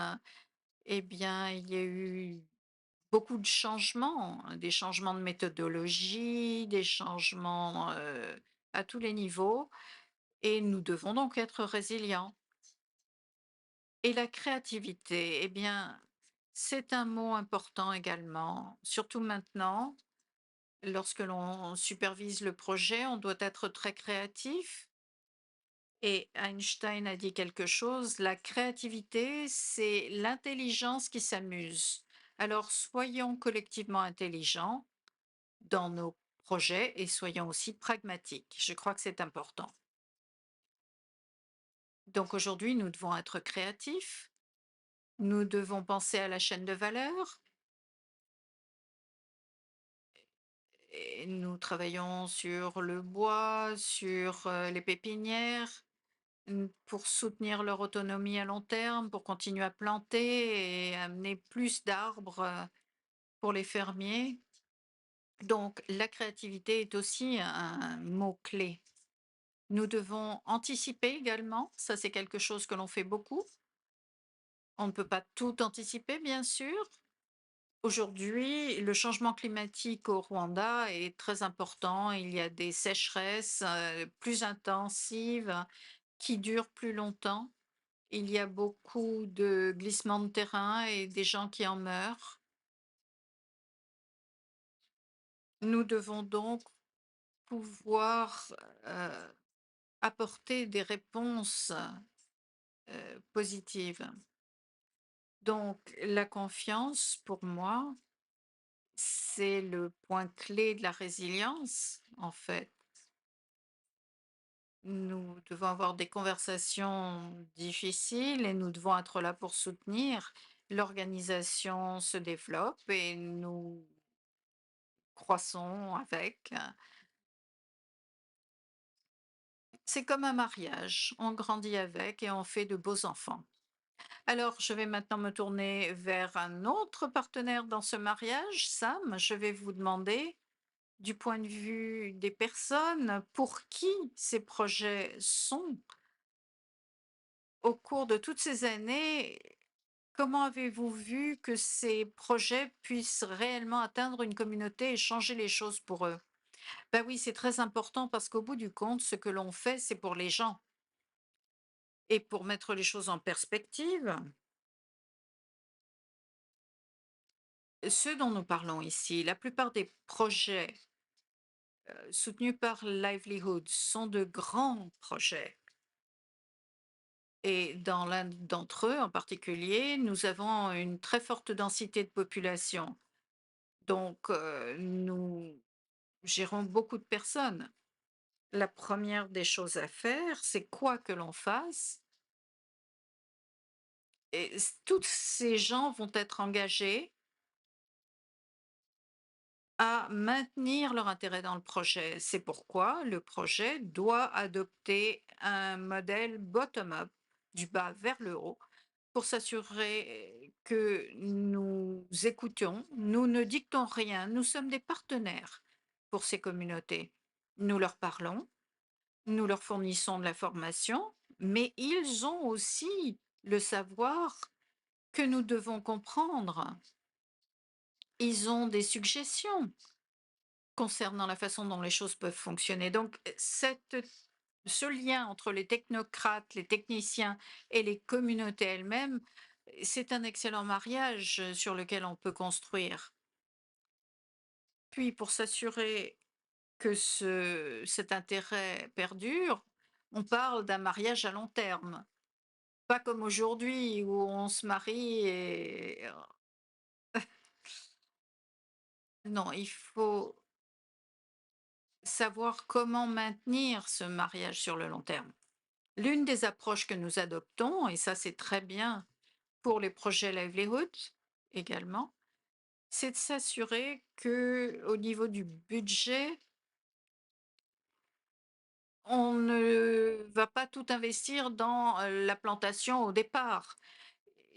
eh bien, il y a eu beaucoup de changements, hein, des changements de méthodologie, des changements à tous les niveaux, et nous devons donc être résilients. Et la créativité, eh bien, c'est un mot important également, surtout maintenant, lorsque l'on supervise le projet, on doit être très créatif. Et Einstein a dit quelque chose, la créativité, c'est l'intelligence qui s'amuse. Alors soyons collectivement intelligents dans nos projets et soyons aussi pragmatiques. Je crois que c'est important. Donc aujourd'hui, nous devons être créatifs, nous devons penser à la chaîne de valeur. Et nous travaillons sur le bois, sur les pépinières, pour soutenir leur autonomie à long terme, pour continuer à planter et amener plus d'arbres pour les fermiers. Donc, la créativité est aussi un mot-clé. Nous devons anticiper également, ça c'est quelque chose que l'on fait beaucoup. On ne peut pas tout anticiper, bien sûr. Aujourd'hui, le changement climatique au Rwanda est très important. Il y a des sécheresses plus intensives qui durent plus longtemps. Il y a beaucoup de glissements de terrain et des gens qui en meurent. Nous devons donc pouvoir apporter des réponses positives. Donc, la confiance, pour moi, c'est le point clé de la résilience, en fait. Nous devons avoir des conversations difficiles et nous devons être là pour soutenir. L'organisation se développe et nous croissons avec. C'est comme un mariage, on grandit avec et on fait de beaux enfants. Alors, je vais maintenant me tourner vers un autre partenaire dans ce mariage. Sam, je vais vous demander, du point de vue des personnes pour qui ces projets sont, au cours de toutes ces années, comment avez-vous vu que ces projets puissent réellement atteindre une communauté et changer les choses pour eux? Ben oui, c'est très important parce qu'au bout du compte, ce que l'on fait, c'est pour les gens. Et pour mettre les choses en perspective, ce dont nous parlons ici, la plupart des projets soutenus par Livelihood sont de grands projets. Et dans l'un d'entre eux en particulier, nous avons une très forte densité de population. Donc, nous gérons beaucoup de personnes. La première des choses à faire, c'est quoi que l'on fasse, et tous ces gens vont être engagés à maintenir leur intérêt dans le projet. C'est pourquoi le projet doit adopter un modèle bottom-up, du bas vers le haut, pour s'assurer que nous écoutons, nous ne dictons rien, nous sommes des partenaires pour ces communautés. Nous leur parlons, nous leur fournissons de la formation, mais ils ont aussi le savoir que nous devons comprendre. Ils ont des suggestions concernant la façon dont les choses peuvent fonctionner. Donc, ce lien entre les technocrates, les techniciens et les communautés elles-mêmes, c'est un excellent mariage sur lequel on peut construire. Puis, pour s'assurer que cet intérêt perdure, on parle d'un mariage à long terme. Pas comme aujourd'hui où on se marie et... Non, il faut savoir comment maintenir ce mariage sur le long terme. L'une des approches que nous adoptons, et ça c'est très bien pour les projets Livelihood également, c'est de s'assurer que au niveau du budget, on ne va pas tout investir dans la plantation au départ.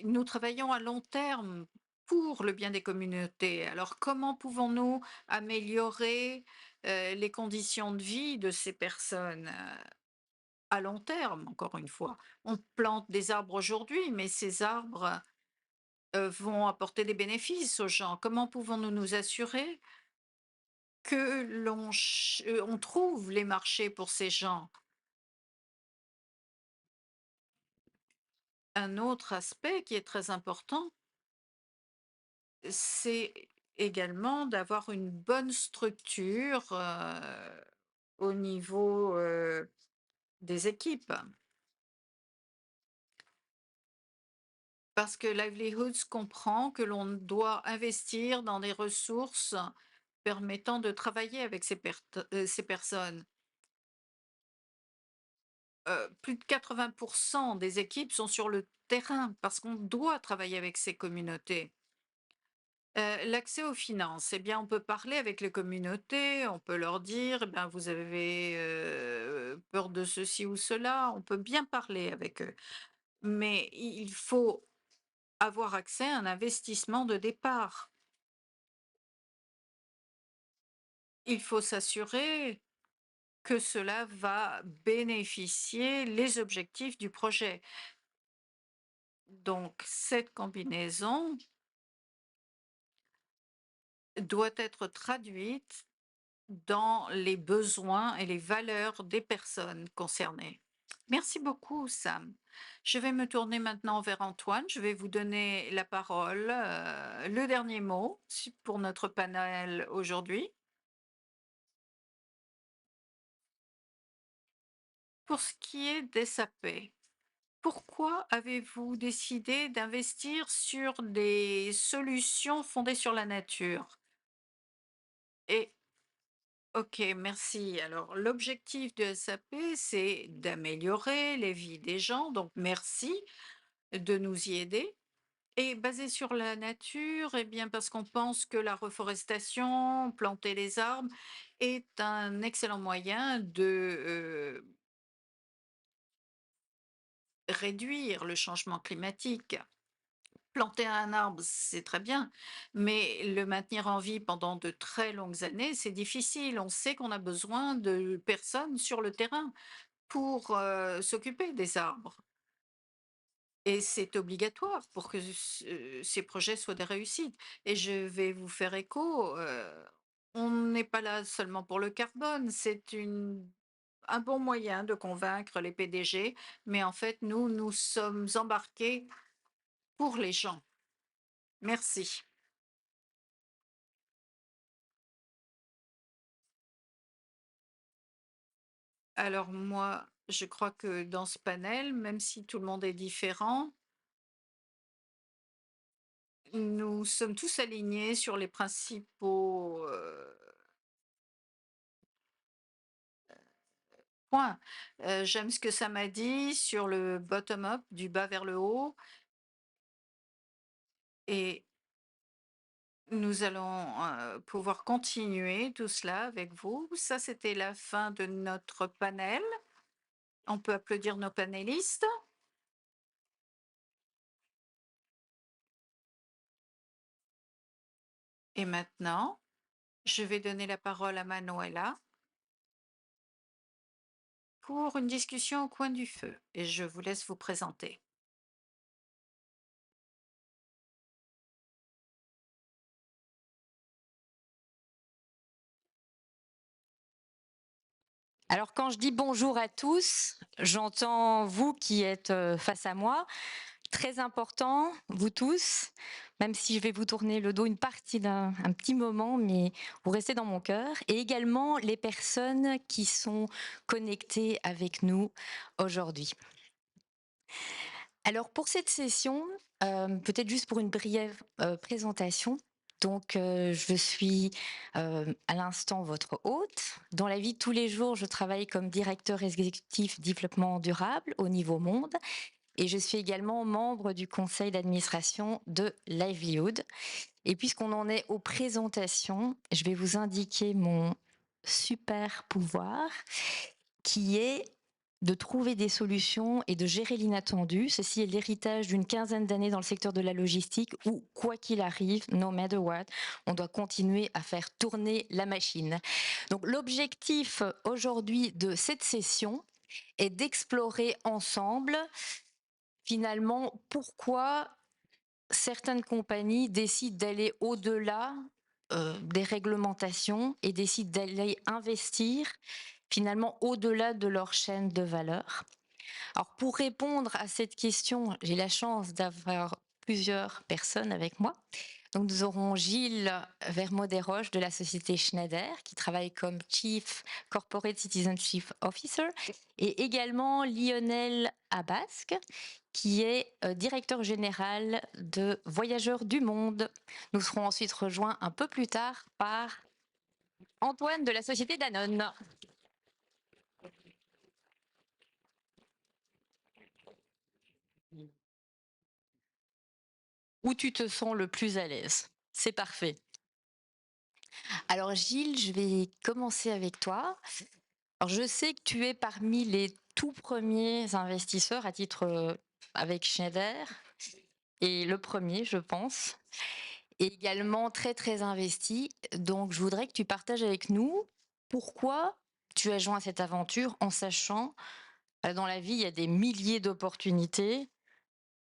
Nous travaillons à long terme pour le bien des communautés. Alors comment pouvons-nous améliorer les conditions de vie de ces personnes à long terme, encore une fois? On plante des arbres aujourd'hui, mais ces arbres vont apporter des bénéfices aux gens. Comment pouvons-nous nous assurer que on trouve les marchés pour ces gens? Un autre aspect qui est très important, c'est également d'avoir une bonne structure au niveau des équipes. Parce que Livelihoods comprend que l'on doit investir dans des ressources permettant de travailler avec ces personnes. Plus de 80% des équipes sont sur le terrain parce qu'on doit travailler avec ces communautés. L'accès aux finances, eh bien, on peut parler avec les communautés, on peut leur dire, eh bien, vous avez peur de ceci ou cela, on peut bien parler avec eux. Mais il faut avoir accès à un investissement de départ. Il faut s'assurer que cela va bénéficier les objectifs du projet. Donc, cette combinaison doit être traduite dans les besoins et les valeurs des personnes concernées. Merci beaucoup, Sam. Je vais me tourner maintenant vers Antoine. Je vais vous donner la parole, le dernier mot pour notre panel aujourd'hui. Pour ce qui est des SAP, pourquoi avez-vous décidé d'investir sur des solutions fondées sur la nature? Et OK, merci. Alors, l'objectif de SAP, c'est d'améliorer les vies des gens. Donc, merci de nous y aider. Et basé sur la nature, eh bien, parce qu'on pense que la reforestation, planter les arbres, est un excellent moyen de réduire le changement climatique. Planter un arbre, c'est très bien, mais le maintenir en vie pendant de très longues années, c'est difficile. On sait qu'on a besoin de personnes sur le terrain pour s'occuper des arbres. Et c'est obligatoire pour que ces projets soient des réussites. Et je vais vous faire écho, on n'est pas là seulement pour le carbone, c'est un bon moyen de convaincre les PDG, mais en fait, nous sommes embarqués pour les gens. Merci. Alors moi, je crois que dans ce panel, même si tout le monde est différent, nous sommes tous alignés sur les principaux points. J'aime ce que ça m'a dit sur le bottom-up, du bas vers le haut. Et nous allons pouvoir continuer tout cela avec vous. Ça, c'était la fin de notre panel. On peut applaudir nos panélistes. Et maintenant, je vais donner la parole à Manuela pour une discussion au coin du feu. Et je vous laisse vous présenter. Alors quand je dis bonjour à tous, j'entends vous qui êtes face à moi. Très important, vous tous, même si je vais vous tourner le dos une partie d'un petit moment, mais vous restez dans mon cœur. Et également les personnes qui sont connectées avec nous aujourd'hui. Alors pour cette session, peut-être juste pour une brève présentation. Donc, je suis à l'instant votre hôte. Dans la vie de tous les jours, je travaille comme directeur exécutif développement durable au niveau monde. Et je suis également membre du conseil d'administration de Livelihood. Et puisqu'on en est aux présentations, je vais vous indiquer mon super pouvoir qui est de trouver des solutions et de gérer l'inattendu. Ceci est l'héritage d'une quinzaine d'années dans le secteur de la logistique où, quoi qu'il arrive, no matter what, on doit continuer à faire tourner la machine. Donc l'objectif aujourd'hui de cette session est d'explorer ensemble finalement pourquoi certaines compagnies décident d'aller au-delà des réglementations et décident d'aller investir finalement au-delà de leur chaîne de valeur. Alors pour répondre à cette question, j'ai la chance d'avoir plusieurs personnes avec moi. Donc nous aurons Gilles Vermaux-Desroches de la société Schneider qui travaille comme Chief Corporate Citizenship Officer et également Lionel Abasque qui est directeur général de Voyageurs du Monde. Nous serons ensuite rejoints un peu plus tard par Antoine de la société Danone. Où tu te sens le plus à l'aise. C'est parfait. Alors Gilles, je vais commencer avec toi. Alors, je sais que tu es parmi les tout premiers investisseurs à titre avec Schneider et le premier, je pense, et également très très investi. Donc je voudrais que tu partages avec nous pourquoi tu as joint cette aventure en sachant dans la vie il y a des milliers d'opportunités.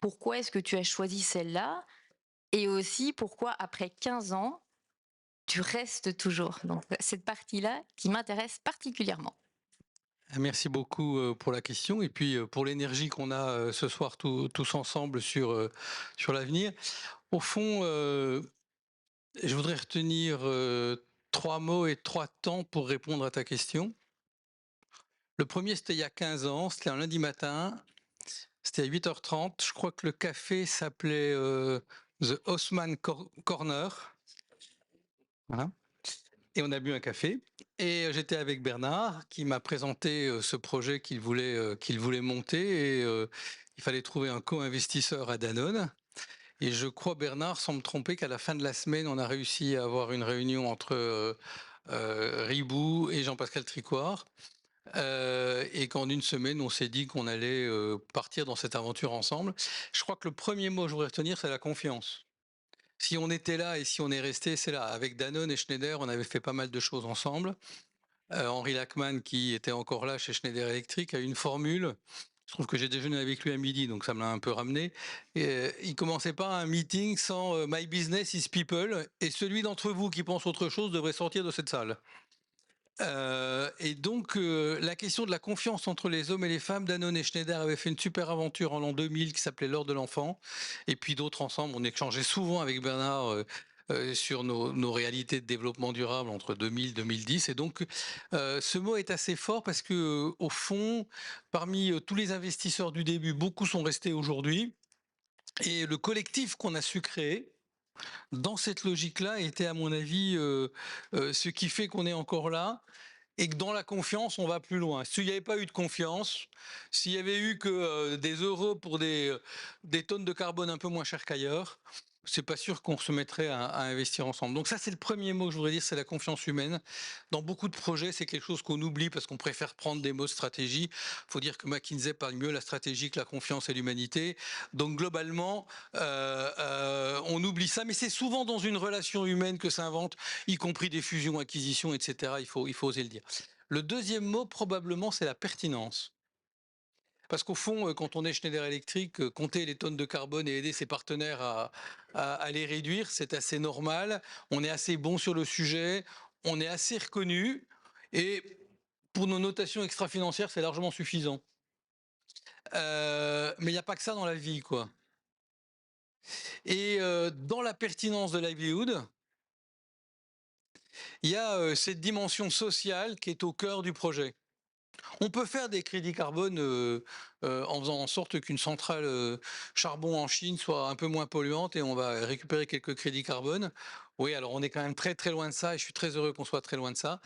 Pourquoi est-ce que tu as choisi celle-là? Et aussi, pourquoi après 15 ans, tu restes toujours? Donc, cette partie-là qui m'intéresse particulièrement. Merci beaucoup pour la question et puis pour l'énergie qu'on a ce soir tous ensemble sur l'avenir. Au fond, je voudrais retenir 3 mots et 3 temps pour répondre à ta question. Le premier, c'était il y a 15 ans, c'était un lundi matin. C'était à 8h30. Je crois que le café s'appelait The Haussmann Corner. Voilà. Et on a bu un café. Et j'étais avec Bernard qui m'a présenté ce projet qu'il voulait monter. Et il fallait trouver un co-investisseur à Danone. Et je crois, Bernard, sans me tromper, qu'à la fin de la semaine, on a réussi à avoir une réunion entre Ribou et Jean-Pascal Tricoire. Et qu'en une semaine, on s'est dit qu'on allait partir dans cette aventure ensemble. Je crois que le premier mot que je voudrais retenir, c'est la confiance. Si on était là et si on est resté, c'est là. Avec Danone et Schneider, on avait fait pas mal de choses ensemble. Henri Lachmann, qui était encore là chez Schneider Electric, a une formule. Je trouve que j'ai déjeuné avec lui à midi, donc ça me l'a un peu ramené. Et, il commençait pas un meeting sans My business is people, et celui d'entre vous qui pense autre chose devrait sortir de cette salle. Et donc, la question de la confiance entre les hommes et les femmes, Danone et Schneider avaient fait une super aventure en l'an 2000 qui s'appelait l'Heure de l'enfant. Et puis d'autres ensemble, on échangeait souvent avec Bernard sur nos réalités de développement durable entre 2000 et 2010. Et donc, ce mot est assez fort parce que, au fond, parmi tous les investisseurs du début, beaucoup sont restés aujourd'hui. Et le collectif qu'on a su créer, dans cette logique-là, était à mon avis ce qui fait qu'on est encore là et que dans la confiance, on va plus loin. S'il n'y avait pas eu de confiance, s'il y avait eu que des euros pour des tonnes de carbone un peu moins chères qu'ailleurs, c'est pas sûr qu'on se mettrait à investir ensemble. Donc ça, c'est le premier mot que je voudrais dire, c'est la confiance humaine. Dans beaucoup de projets, c'est quelque chose qu'on oublie parce qu'on préfère prendre des mots de stratégie. Il faut dire que McKinsey parle mieux la stratégie que la confiance et l'humanité. Donc globalement, on oublie ça, mais c'est souvent dans une relation humaine que s'invente, y compris des fusions, acquisitions, etc. Il faut oser le dire. Le deuxième mot, probablement, c'est la pertinence. Parce qu'au fond, quand on est Schneider Electric, compter les tonnes de carbone et aider ses partenaires à les réduire, c'est assez normal. On est assez bon sur le sujet, on est assez reconnu, et pour nos notations extra-financières, c'est largement suffisant. Mais il n'y a pas que ça dans la vie, quoi. Et dans la pertinence de livelihood, il y a cette dimension sociale qui est au cœur du projet. On peut faire des crédits carbone en faisant en sorte qu'une centrale charbon en Chine soit un peu moins polluante et on va récupérer quelques crédits carbone. Oui, alors on est quand même très très loin de ça et je suis très heureux qu'on soit très loin de ça.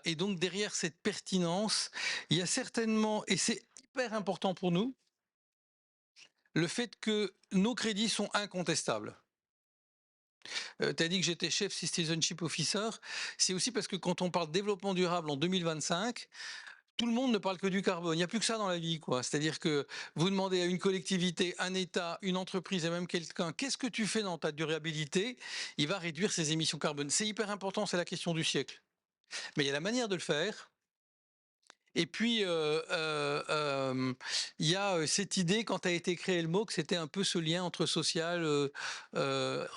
Et donc derrière cette pertinence, il y a certainement, et c'est hyper important pour nous, le fait que nos crédits sont incontestables. Tu as dit que j'étais chef Citizenship Officer, c'est aussi parce que quand on parle de développement durable en 2025, tout le monde ne parle que du carbone. Il n'y a plus que ça dans la vie, quoi. C'est-à-dire que vous demandez à une collectivité, un État, une entreprise et même quelqu'un, qu'est-ce que tu fais dans ta durabilité? Il va réduire ses émissions carbone. C'est hyper important, c'est la question du siècle. Mais il y a la manière de le faire. Et puis, il y a cette idée, quand a été créé le mot, que c'était un peu ce lien entre social,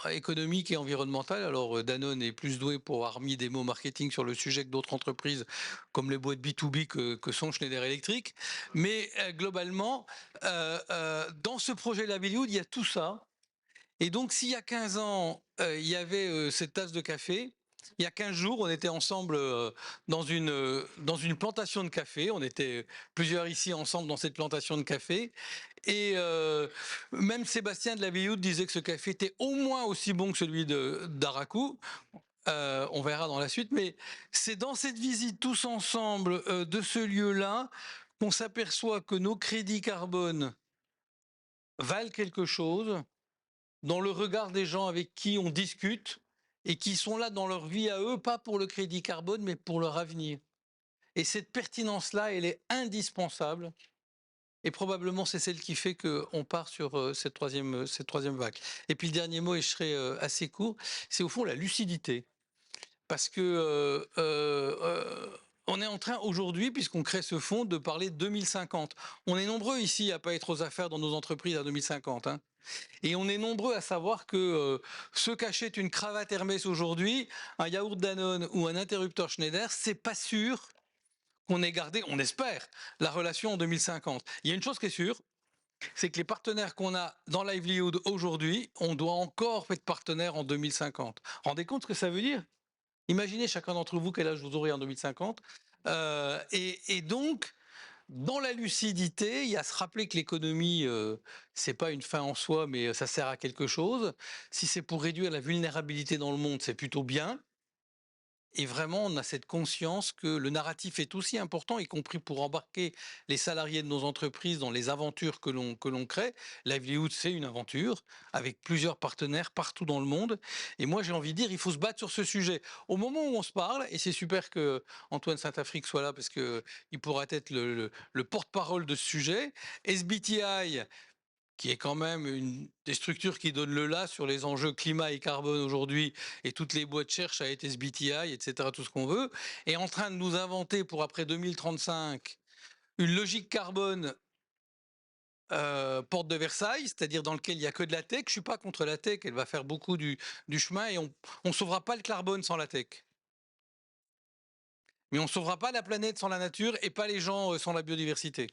économique et environnemental. Alors, Danone est plus doué pour avoir mis des mots marketing sur le sujet que d'autres entreprises, comme les boîtes B2B que sont Schneider Electric. Mais globalement, dans ce projet Livelihood, il y a tout ça. Et donc, s'il y a 15 ans, il y avait cette tasse de café, il y a 15 jours, on était ensemble dans une plantation de café. On était plusieurs ici ensemble dans cette plantation de café. Et même Sébastien de la Vieilloute disait que ce café était au moins aussi bon que celui d'Araku. On verra dans la suite. Mais c'est dans cette visite tous ensemble de ce lieu-là qu'on s'aperçoit que nos crédits carbone valent quelque chose dans le regard des gens avec qui on discute et qui sont là dans leur vie à eux, pas pour le crédit carbone, mais pour leur avenir. Et cette pertinence-là, elle est indispensable. Et probablement, c'est celle qui fait qu'on part sur cette troisième vague. Et puis le dernier mot, et je serai assez court, c'est au fond la lucidité. Parce que on est en train aujourd'hui, puisqu'on crée ce fonds, de parler de 2050. On est nombreux ici à pas être aux affaires dans nos entreprises à 2050. Hein. Et on est nombreux à savoir que ce qu'achète une cravate Hermès aujourd'hui, un yaourt Danone ou un interrupteur Schneider, c'est pas sûr qu'on ait gardé, on espère, la relation en 2050. Il y a une chose qui est sûre, c'est que les partenaires qu'on a dans Livelihood aujourd'hui, on doit encore être partenaires en 2050. Rendez compte ce que ça veut dire? Imaginez chacun d'entre vous quel âge vous aurez en 2050. Et donc, dans la lucidité, il y a à se rappeler que l'économie, c'est pas une fin en soi, mais ça sert à quelque chose. Si c'est pour réduire la vulnérabilité dans le monde, c'est plutôt bien. Et vraiment, on a cette conscience que le narratif est aussi important, y compris pour embarquer les salariés de nos entreprises dans les aventures que l'on crée. Livelihood, c'est une aventure avec plusieurs partenaires partout dans le monde. Et moi, j'ai envie de dire, il faut se battre sur ce sujet. Au moment où on se parle, et c'est super que Antoine Saint-Afrique soit là parce qu'il pourra être le porte-parole de ce sujet, SBTI, qui est quand même une des structures qui donne le là sur les enjeux climat et carbone aujourd'hui, et toutes les boîtes cherchent à être SBTI, etc., tout ce qu'on veut, est en train de nous inventer pour après 2035 une logique carbone porte de Versailles, c'est-à-dire dans lequel il n'y a que de la tech. Je ne suis pas contre la tech, elle va faire beaucoup du chemin, et on ne sauvera pas le carbone sans la tech. Mais on ne sauvera pas la planète sans la nature et pas les gens sans la biodiversité.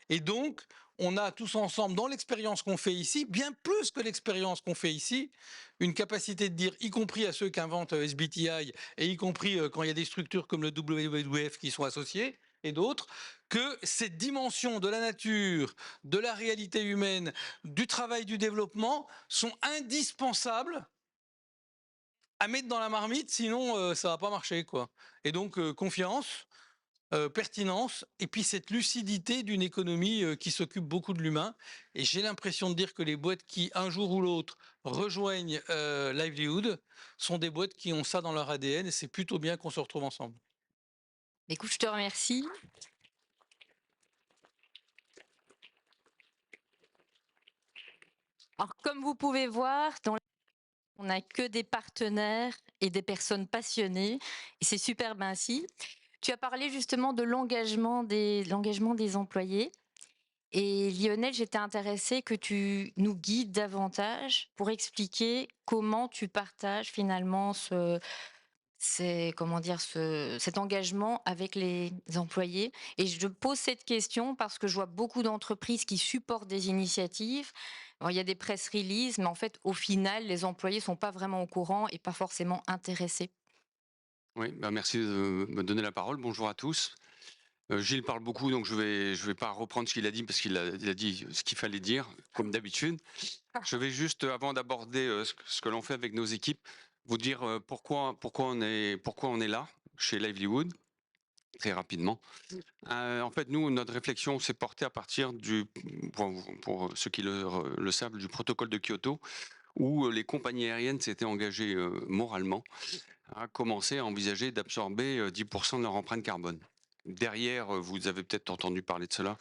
Et donc, on a tous ensemble, dans l'expérience qu'on fait ici, bien plus que l'expérience qu'on fait ici, une capacité de dire, y compris à ceux qui inventent SBTI, et y compris quand il y a des structures comme le WWF qui sont associées, et d'autres, que cette dimension de la nature, de la réalité humaine, du travail du développement, sont indispensables à mettre dans la marmite, sinon ça va pas marcher, quoi. Et donc, confiance, pertinence et puis cette lucidité d'une économie qui s'occupe beaucoup de l'humain. Et j'ai l'impression de dire que les boîtes qui, un jour ou l'autre, rejoignent Livelihood sont des boîtes qui ont ça dans leur ADN, et c'est plutôt bien qu'on se retrouve ensemble. Écoute, je te remercie. Alors, comme vous pouvez voir, on n'a que des partenaires et des personnes passionnées, et c'est superbe ainsi. Tu as parlé justement de l'engagement des employés. Et Lionel, j'étais intéressée que tu nous guides davantage pour expliquer comment tu partages finalement cet engagement avec les employés. Et je pose cette question parce que je vois beaucoup d'entreprises qui supportent des initiatives. Alors, il y a des press releases, mais en fait, au final, les employés ne sont pas vraiment au courant et pas forcément intéressés. Oui, merci de me donner la parole. Bonjour à tous. Gilles parle beaucoup, donc je vais pas reprendre ce qu'il a dit parce il a dit ce qu'il fallait dire, comme d'habitude. Je vais juste, avant d'aborder ce que l'on fait avec nos équipes, vous dire pourquoi on est là chez Livelihood, très rapidement. En fait, nous, notre réflexion s'est portée à partir pour ceux qui le savent, du protocole de Kyoto, où les compagnies aériennes s'étaient engagées moralement à commencer à envisager d'absorber 10% de leur empreinte carbone. Derrière, vous avez peut-être entendu parler de cela,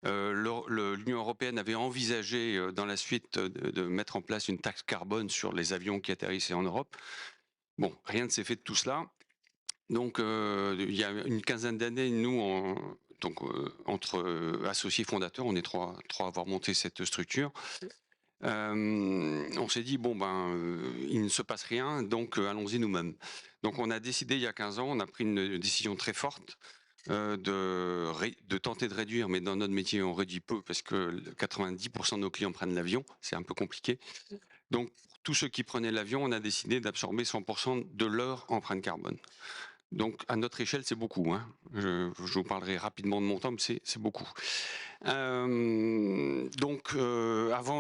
l'Union européenne avait envisagé dans la suite de mettre en place une taxe carbone sur les avions qui atterrissaient en Europe. Bon, rien ne s'est fait de tout cela. Donc, il y a une quinzaine d'années, nous, entre associés fondateurs, on est trois à avoir monté cette structure. On s'est dit, il ne se passe rien, donc allons-y nous-mêmes. Donc on a décidé il y a 15 ans, on a pris une décision très forte de tenter de réduire, mais dans notre métier on réduit peu parce que 90% de nos clients prennent l'avion, c'est un peu compliqué. Donc tous ceux qui prenaient l'avion, on a décidé d'absorber 100% de leur empreinte carbone. Donc à notre échelle, c'est beaucoup. Hein. Je vous parlerai rapidement de mon temps, mais c'est beaucoup. Avant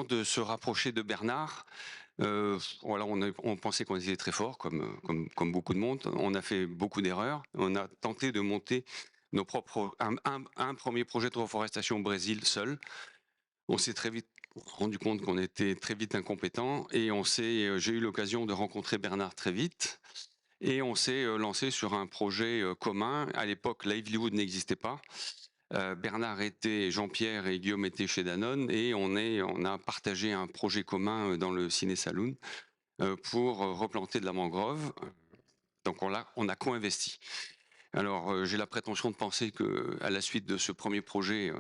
de se rapprocher de Bernard, voilà, on pensait qu'on était très fort, comme beaucoup de monde. On a fait beaucoup d'erreurs. On a tenté de monter nos propres un premier projet de reforestation au Brésil seul. On s'est très vite rendu compte qu'on était très vite incompétent et j'ai eu l'occasion de rencontrer Bernard très vite. Et on s'est lancé sur un projet commun. À l'époque, Livelihood n'existait pas. Bernard était, Jean-Pierre et Guillaume étaient chez Danone et on a partagé un projet commun dans le Ciné Saloon pour replanter de la mangrove. Donc on a co-investi. Alors j'ai la prétention de penser que à la suite de ce premier projet,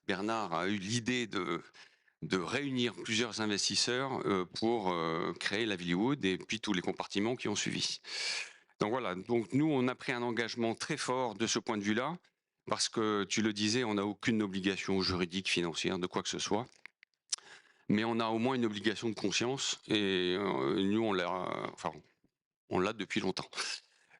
Bernard a eu l'idée de réunir plusieurs investisseurs pour créer Livelihood et puis tous les compartiments qui ont suivi. Donc voilà, donc nous on a pris un engagement très fort de ce point de vue-là, parce que tu le disais, on n'a aucune obligation juridique, financière, de quoi que ce soit, mais on a au moins une obligation de conscience et nous on l'a depuis longtemps.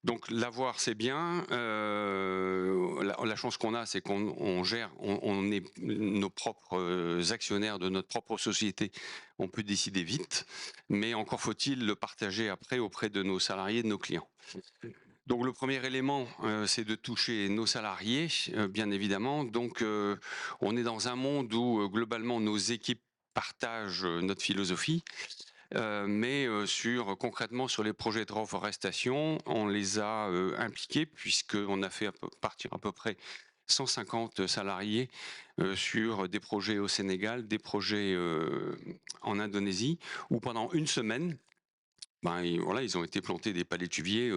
Donc l'avoir, c'est bien. La chance qu'on a, c'est qu'on gère, on est nos propres actionnaires de notre propre société. On peut décider vite, mais encore faut-il le partager après auprès de nos salariés, de nos clients. Donc le premier élément, c'est de toucher nos salariés, bien évidemment. Donc on est dans un monde où globalement nos équipes partagent notre philosophie. Mais concrètement sur les projets de reforestation, on les a impliqués puisqu'on a fait partir à peu près 150 salariés sur des projets au Sénégal, des projets en Indonésie, où pendant une semaine, ils ont été plantés des palétuviers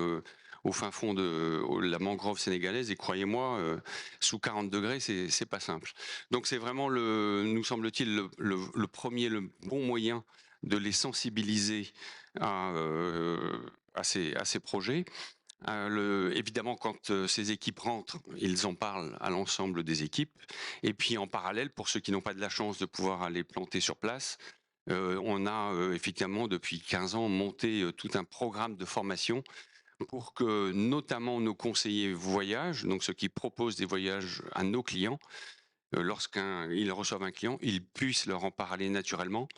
au fin fond de la mangrove sénégalaise, et croyez-moi, sous 40 degrés, c'est pas simple. Donc c'est vraiment, nous semble-t-il, le premier, le bon moyen de les sensibiliser à ces projets. Évidemment, quand ces équipes rentrent, ils en parlent à l'ensemble des équipes. Et puis en parallèle, pour ceux qui n'ont pas de la chance de pouvoir aller planter sur place, on a effectivement depuis 15 ans monté tout un programme de formation pour que notamment nos conseillers voyage, donc ceux qui proposent des voyages à nos clients, lorsqu'ils reçoivent un client, ils puissent leur en parler naturellement.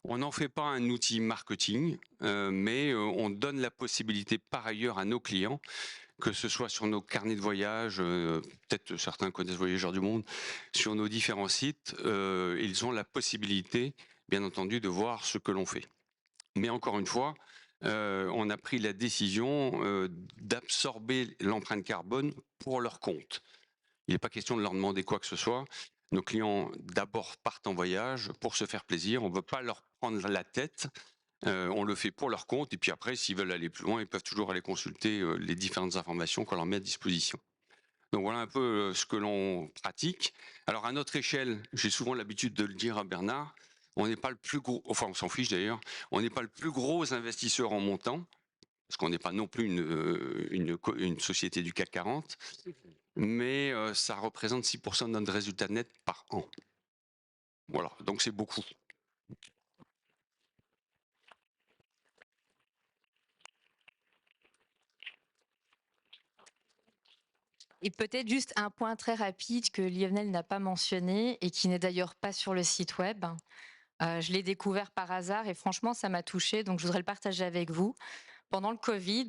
On n'en fait pas un outil marketing, mais on donne la possibilité par ailleurs à nos clients, que ce soit sur nos carnets de voyage, peut-être certains connaissent Voyageurs du Monde, sur nos différents sites, ils ont la possibilité, bien entendu, de voir ce que l'on fait. Mais encore une fois, on a pris la décision d'absorber l'empreinte carbone pour leur compte. Il n'est pas question de leur demander quoi que ce soit. Nos clients d'abord partent en voyage pour se faire plaisir. On ne veut pas leur prendre la tête. On le fait pour leur compte. Et puis après, s'ils veulent aller plus loin, ils peuvent toujours aller consulter les différentes informations qu'on leur met à disposition. Donc voilà un peu ce que l'on pratique. Alors à notre échelle, j'ai souvent l'habitude de le dire à Bernard, on n'est pas le plus gros, enfin on s'en fiche d'ailleurs, on n'est pas le plus gros investisseur en montant, parce qu'on n'est pas non plus une société du CAC 40, mais ça représente 6% de notre résultat net par an. Voilà, donc c'est beaucoup. Et peut-être juste un point très rapide que Lionel n'a pas mentionné et qui n'est d'ailleurs pas sur le site web. Je l'ai découvert par hasard et franchement, ça m'a touchée, donc je voudrais le partager avec vous. Pendant le Covid,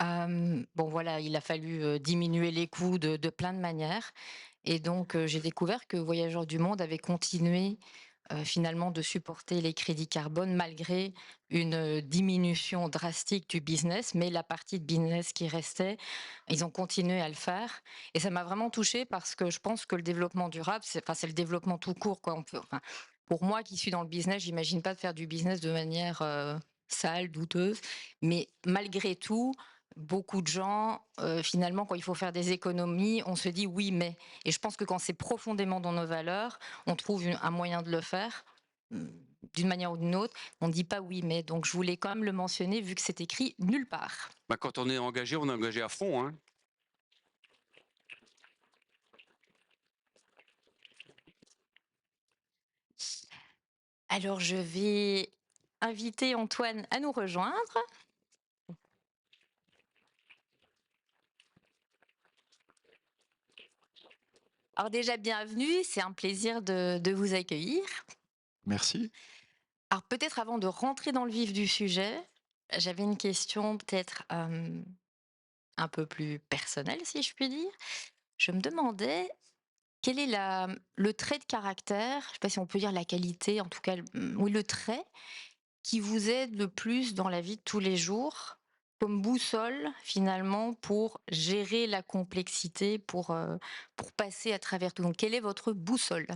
il a fallu diminuer les coûts de plein de manières. Et donc, j'ai découvert que Voyageurs du Monde avait continué finalement de supporter les crédits carbone malgré une diminution drastique du business, mais la partie de business qui restait, ils ont continué à le faire. Et ça m'a vraiment touchée parce que je pense que le développement durable, c'est le développement tout court, quoi. Pour moi qui suis dans le business, j'imagine pas de faire du business de manière sale, douteuse, mais malgré tout, beaucoup de gens, finalement, quand il faut faire des économies, on se dit oui, mais. Et je pense que quand c'est profondément dans nos valeurs, on trouve un moyen de le faire d'une manière ou d'une autre. On ne dit pas oui, mais. Donc je voulais quand même le mentionner vu que c'est écrit nulle part. Quand on est engagé à fond. Hein. Alors je vais inviter Antoine à nous rejoindre. Alors déjà, bienvenue, c'est un plaisir de vous accueillir. Merci. Alors peut-être avant de rentrer dans le vif du sujet, j'avais une question peut-être un peu plus personnelle, si je puis dire. Je me demandais quel est le trait de caractère, je ne sais pas si on peut dire la qualité, en tout cas, oui, le trait qui vous aide le plus dans la vie de tous les jours, comme boussole finalement pour gérer la complexité, pour passer à travers tout. Donc, quelle est votre boussole?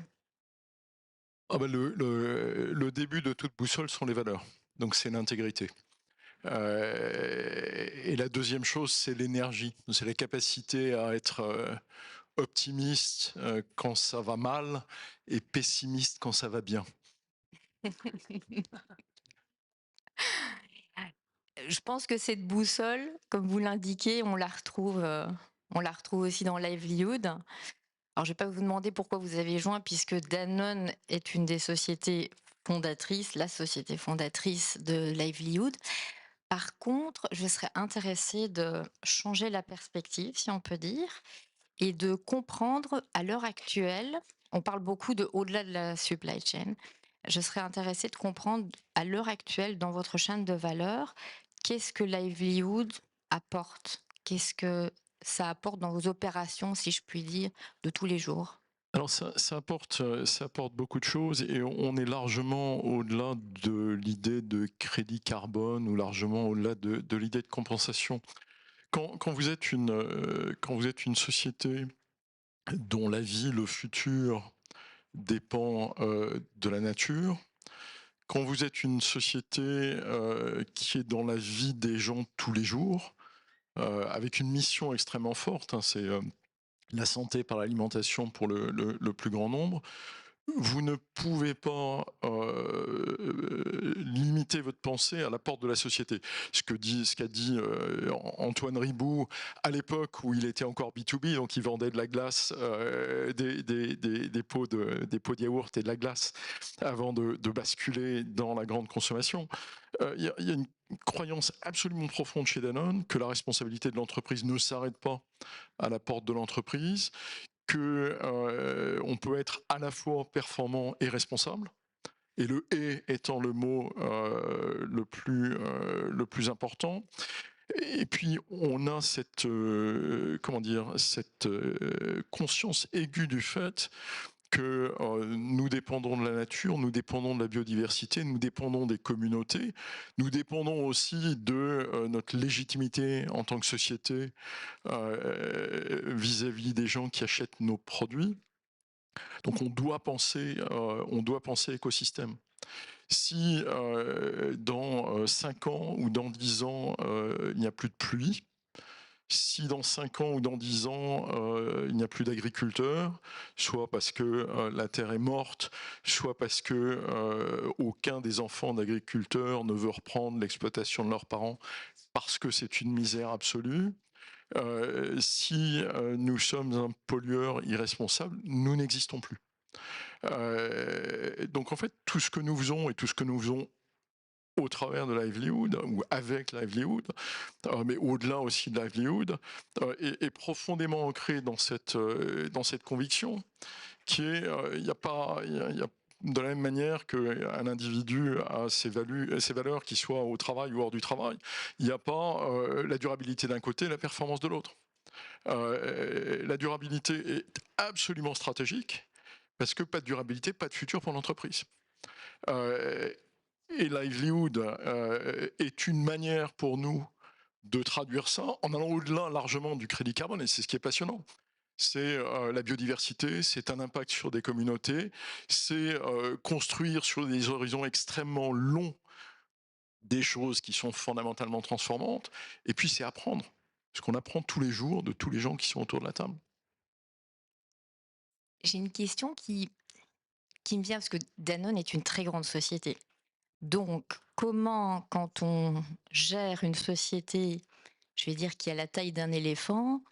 Le début de toute boussole sont les valeurs. Donc c'est l'intégrité. Et la deuxième chose, c'est l'énergie. C'est la capacité à être optimiste quand ça va mal et pessimiste quand ça va bien. Je pense que cette boussole, comme vous l'indiquez, on la retrouve aussi dans Livelihood. Alors, je ne vais pas vous demander pourquoi vous avez joint, puisque Danone est une des sociétés fondatrices, la société fondatrice de Livelihood. Par contre, je serais intéressée de changer la perspective, si on peut dire, et de comprendre à l'heure actuelle, on parle beaucoup de au-delà de la supply chain. Je serais intéressée de comprendre à l'heure actuelle dans votre chaîne de valeur, qu'est-ce que Livelihood apporte? Qu'est-ce que ça apporte dans vos opérations, si je puis dire, de tous les jours? Alors ça apporte beaucoup de choses et on est largement au-delà de l'idée de crédit carbone ou largement au-delà de l'idée de compensation. Quand vous êtes une société dont la vie, le futur dépend de la nature, quand vous êtes une société qui est dans la vie des gens tous les jours, avec une mission extrêmement forte, hein, c'est la santé par l'alimentation pour le plus grand nombre, vous ne pouvez pas limiter votre pensée à la porte de la société. Ce qu'a dit Antoine Riboud à l'époque où il était encore B2B, donc il vendait de la glace, des pots de yaourt et de la glace avant de basculer dans la grande consommation. Il y a une croyance absolument profonde chez Danone que la responsabilité de l'entreprise ne s'arrête pas à la porte de l'entreprise, que on peut être à la fois performant et responsable, et le « et » étant le mot le plus important. Et puis on a cette conscience aiguë du fait que nous dépendons de la nature, nous dépendons de la biodiversité, nous dépendons des communautés, nous dépendons aussi de notre légitimité en tant que société vis-à-vis des gens qui achètent nos produits. Donc on doit penser écosystème. Si dans 5 ans ou dans 10 ans, il n'y a plus de pluie, si dans 5 ans ou dans 10 ans, il n'y a plus d'agriculteurs, soit parce que la terre est morte, soit parce que aucun des enfants d'agriculteurs ne veut reprendre l'exploitation de leurs parents parce que c'est une misère absolue, si nous sommes un pollueur irresponsable, nous n'existons plus. Donc en fait, tout ce que nous faisons et tout ce que nous faisons au travers de Livelihood ou avec Livelihood, mais au-delà aussi de Livelihood, est profondément ancré dans cette conviction qui est, il n'y a pas, de la même manière qu'un individu a ses valeurs, qui soient au travail ou hors du travail, il n'y a pas la durabilité d'un côté et la performance de l'autre. La durabilité est absolument stratégique, parce que pas de durabilité, pas de futur pour l'entreprise. Et Livelihood est une manière pour nous de traduire ça en allant au-delà largement du crédit carbone, et c'est ce qui est passionnant. C'est la biodiversité, c'est un impact sur des communautés, c'est construire sur des horizons extrêmement longs des choses qui sont fondamentalement transformantes, et puis c'est apprendre, ce qu'on apprend tous les jours de tous les gens qui sont autour de la table. J'ai une question qui me vient parce que Danone est une très grande société. Donc, comment, quand on gère une société, je vais dire qui a la taille d'un éléphant,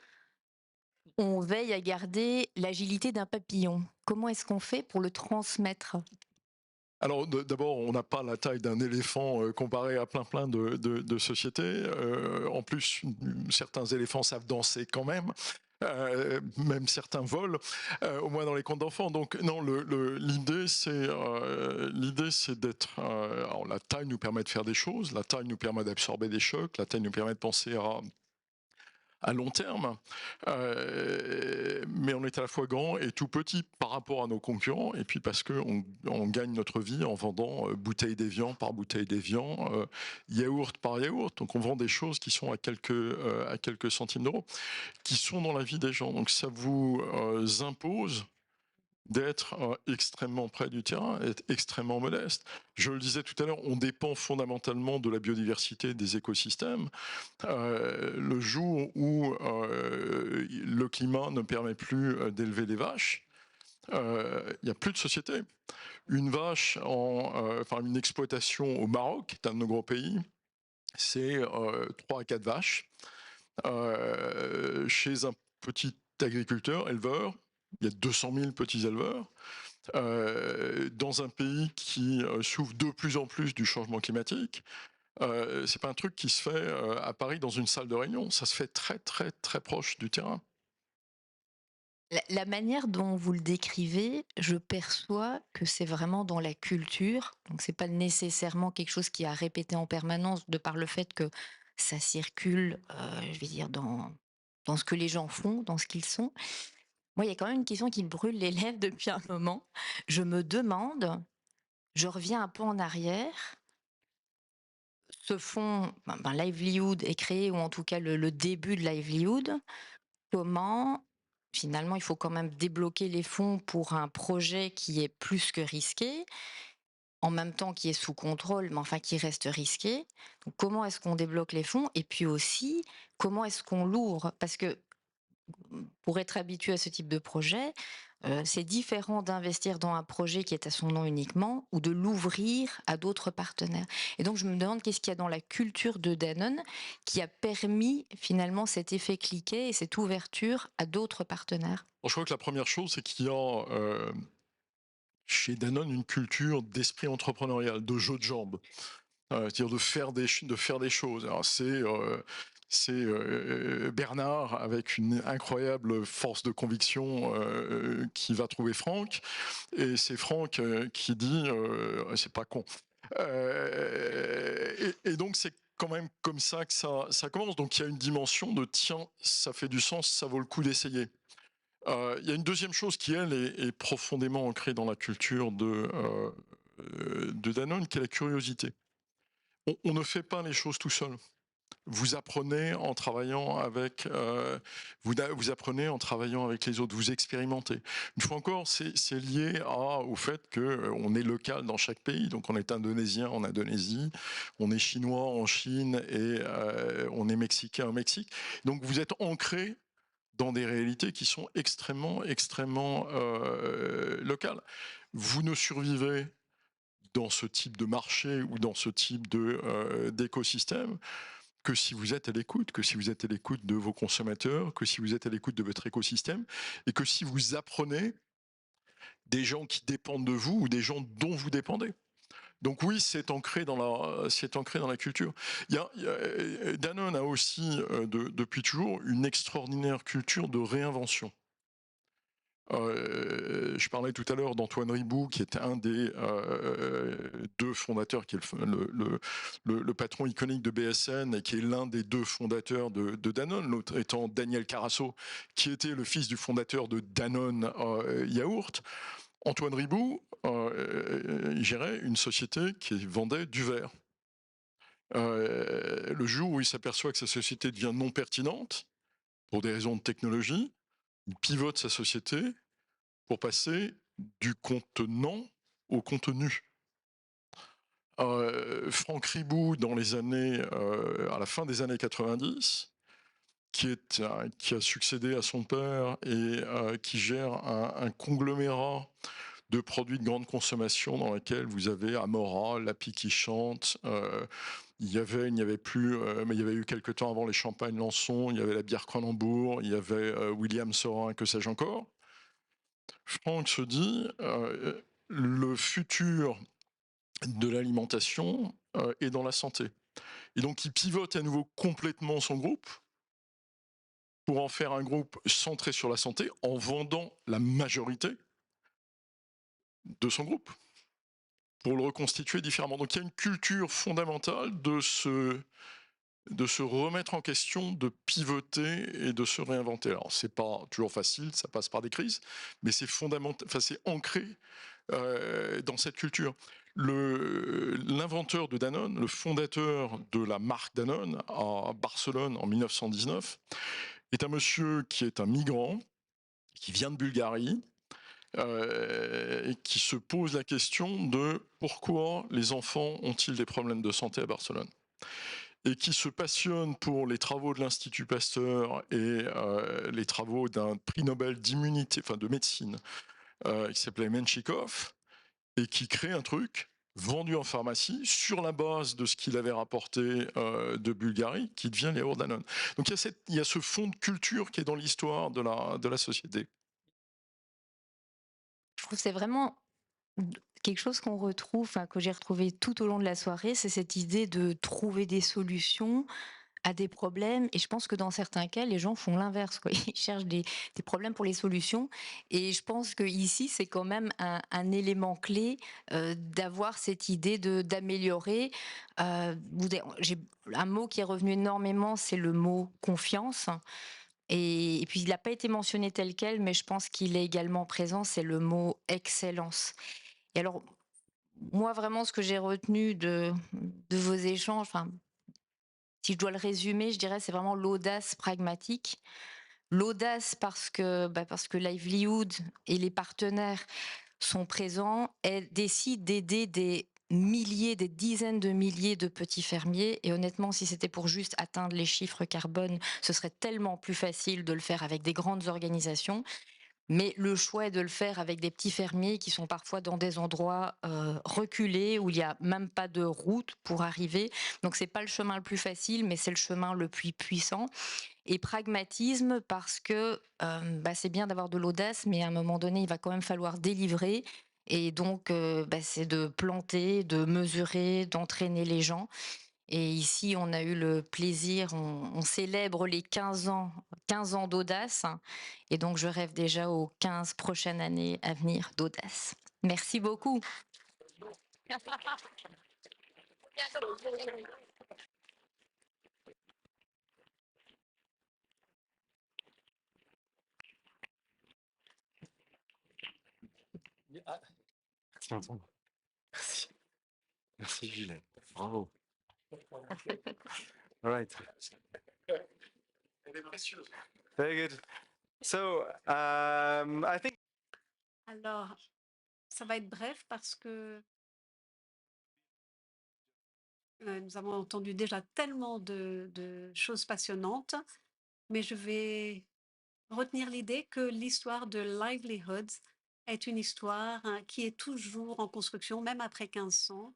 on veille à garder l'agilité d'un papillon? Comment est-ce qu'on fait pour le transmettre? Alors d'abord, on n'a pas la taille d'un éléphant comparé à plein de sociétés. En plus, certains éléphants savent danser quand même. Même certains volent, au moins dans les contes d'enfants. Donc non, l'idée c'est d'être. Alors la taille nous permet de faire des choses, la taille nous permet d'absorber des chocs, la taille nous permet de penser à long terme, mais on est à la fois grand et tout petit par rapport à nos concurrents, et puis parce qu'on gagne notre vie en vendant bouteille d'évian par bouteille d'évian, yaourt par yaourt. Donc on vend des choses qui sont à quelques centimes d'euros, qui sont dans la vie des gens. Donc ça vous impose d'être extrêmement près du terrain, être extrêmement modeste. Je le disais tout à l'heure, on dépend fondamentalement de la biodiversité des écosystèmes. Le jour où le climat ne permet plus d'élever des vaches, il n'y a plus de société. Une vache, une exploitation au Maroc, qui est un de nos gros pays, c'est 3 à 4 vaches. Chez un petit agriculteur, éleveur, il y a 200 000 petits éleveurs. Dans un pays qui souffre de plus en plus du changement climatique, C'est pas un truc qui se fait à Paris dans une salle de réunion. Ça se fait très, très, très proche du terrain. La manière dont vous le décrivez, je perçois que c'est vraiment dans la culture. Donc, c'est pas nécessairement quelque chose qui est à répéter en permanence de par le fait que ça circule, je vais dire, dans ce que les gens font, dans ce qu'ils sont. Moi, il y a quand même une question qui me brûle les lèvres depuis un moment. Je me demande, je reviens un peu en arrière, ce fonds, Livelihood est créé, ou en tout cas le début de Livelihood. Comment, finalement, il faut quand même débloquer les fonds pour un projet qui est plus que risqué, en même temps qui est sous contrôle, mais enfin qui reste risqué. Donc, comment est-ce qu'on débloque les fonds? Et puis aussi, comment est-ce qu'on l'ouvre? Parce que pour être habitué à ce type de projet, c'est différent d'investir dans un projet qui est à son nom uniquement ou de l'ouvrir à d'autres partenaires. Et donc, je me demande qu'est-ce qu'il y a dans la culture de Danone qui a permis finalement cet effet cliquet et cette ouverture à d'autres partenaires. Je crois que la première chose, c'est qu'il y a chez Danone une culture d'esprit entrepreneurial, de jeu de jambes, c'est-à-dire de faire des choses. Alors c'est Bernard avec une incroyable force de conviction qui va trouver Franck, et c'est Franck qui dit c'est pas con. Et donc c'est quand même comme ça que ça commence. Donc il y a une dimension de tiens, ça fait du sens, ça vaut le coup d'essayer. Il y a une deuxième chose qui, elle, est profondément ancrée dans la culture de Danone, qui est la curiosité. On ne fait pas les choses tout seul. Vous apprenez en travaillant avec, vous apprenez en travaillant avec les autres, vous expérimentez. Une fois encore, c'est lié au fait qu'on est local dans chaque pays. Donc on est indonésien en Indonésie, on est chinois en Chine et on est mexicain au Mexique. Donc vous êtes ancré dans des réalités qui sont extrêmement locales. Vous ne survivez dans ce type de marché ou dans ce type d'écosystème que si vous êtes à l'écoute, que si vous êtes à l'écoute de vos consommateurs, que si vous êtes à l'écoute de votre écosystème, et que si vous apprenez des gens qui dépendent de vous ou des gens dont vous dépendez. Donc oui, c'est ancré dans la culture. Danone a aussi, depuis toujours, une extraordinaire culture de réinvention. Je parlais tout à l'heure d'Antoine Riboud, qui est un des deux fondateurs, qui est le patron iconique de BSN et qui est l'un des deux fondateurs de Danone, l'autre étant Daniel Carasso, qui était le fils du fondateur de Danone Yaourt. Antoine Riboud gérait une société qui vendait du verre. Le jour où il s'aperçoit que sa société devient non pertinente, pour des raisons de technologie, il pivote sa société pour passer du contenant au contenu. Franck Riboud, dans les années, à la fin des années 90, qui a succédé à son père et qui gère un conglomérat de produits de grande consommation dans lequel vous avez Amora, Lapi qui chante, il n'y avait plus, mais il y avait eu quelques temps avant les champagnes Lançon, il y avait la bière Cronenbourg, il y avait William Sorin, que sais-je encore. Franck se dit, le futur de l'alimentation est dans la santé. Et donc il pivote à nouveau complètement son groupe pour en faire un groupe centré sur la santé en vendant la majorité de son groupe, pour le reconstituer différemment. Donc il y a une culture fondamentale de se remettre en question, de pivoter et de se réinventer. Alors c'est pas toujours facile, ça passe par des crises, mais c'est fondamental, enfin c'est ancré dans cette culture. L'inventeur de Danone, le fondateur de la marque Danone à Barcelone en 1919, est un monsieur qui est un migrant, qui vient de Bulgarie, et qui se pose la question de pourquoi les enfants ont-ils des problèmes de santé à Barcelone, et qui se passionne pour les travaux de l'Institut Pasteur et les travaux d'un prix Nobel d'immunité, enfin de médecine, qui s'appelait Menchikov, et qui crée un truc vendu en pharmacie sur la base de ce qu'il avait rapporté de Bulgarie, qui devient les yaourts Danone. Donc il y a ce fond de culture qui est dans l'histoire de la société. Je trouve que c'est vraiment quelque chose qu'on retrouve, enfin, que j'ai retrouvé tout au long de la soirée, c'est cette idée de trouver des solutions à des problèmes. Et je pense que dans certains cas, les gens font l'inverse, quoi. Ils cherchent des problèmes pour les solutions. Et je pense que ici, c'est quand même un élément clé d'avoir cette idée d'améliorer. J'ai un mot qui est revenu énormément, c'est le mot confiance. Et puis, il n'a pas été mentionné tel quel, mais je pense qu'il est également présent, c'est le mot excellence. Et alors, moi, vraiment, ce que j'ai retenu de vos échanges, enfin, si je dois le résumer, je dirais c'est vraiment l'audace pragmatique. L'audace parce que Livelihood et les partenaires sont présents et décident d'aider des milliers, des dizaines de milliers de petits fermiers. Et honnêtement, si c'était pour juste atteindre les chiffres carbone, ce serait tellement plus facile de le faire avec des grandes organisations. Mais le choix est de le faire avec des petits fermiers qui sont parfois dans des endroits reculés où il n'y a même pas de route pour arriver. Donc c'est pas le chemin le plus facile, mais c'est le chemin le plus puissant. Et pragmatisme parce que c'est bien d'avoir de l'audace, mais à un moment donné, il va quand même falloir délivrer. Et donc, c'est de planter, de mesurer, d'entraîner les gens. Et ici, on a eu le plaisir, on célèbre les 15 ans d'audace. Et donc, je rêve déjà aux 15 prochaines années à venir d'audace. Merci beaucoup. Merci Vincent. Merci. Merci Gilles. Bravo. All right. Elle est précieuse. Very good. So, I think. Alors, ça va être bref parce que nous avons entendu déjà tellement de choses passionnantes, mais je vais retenir l'idée que l'histoire de Livelihoods est une histoire qui est toujours en construction, même après 15 ans.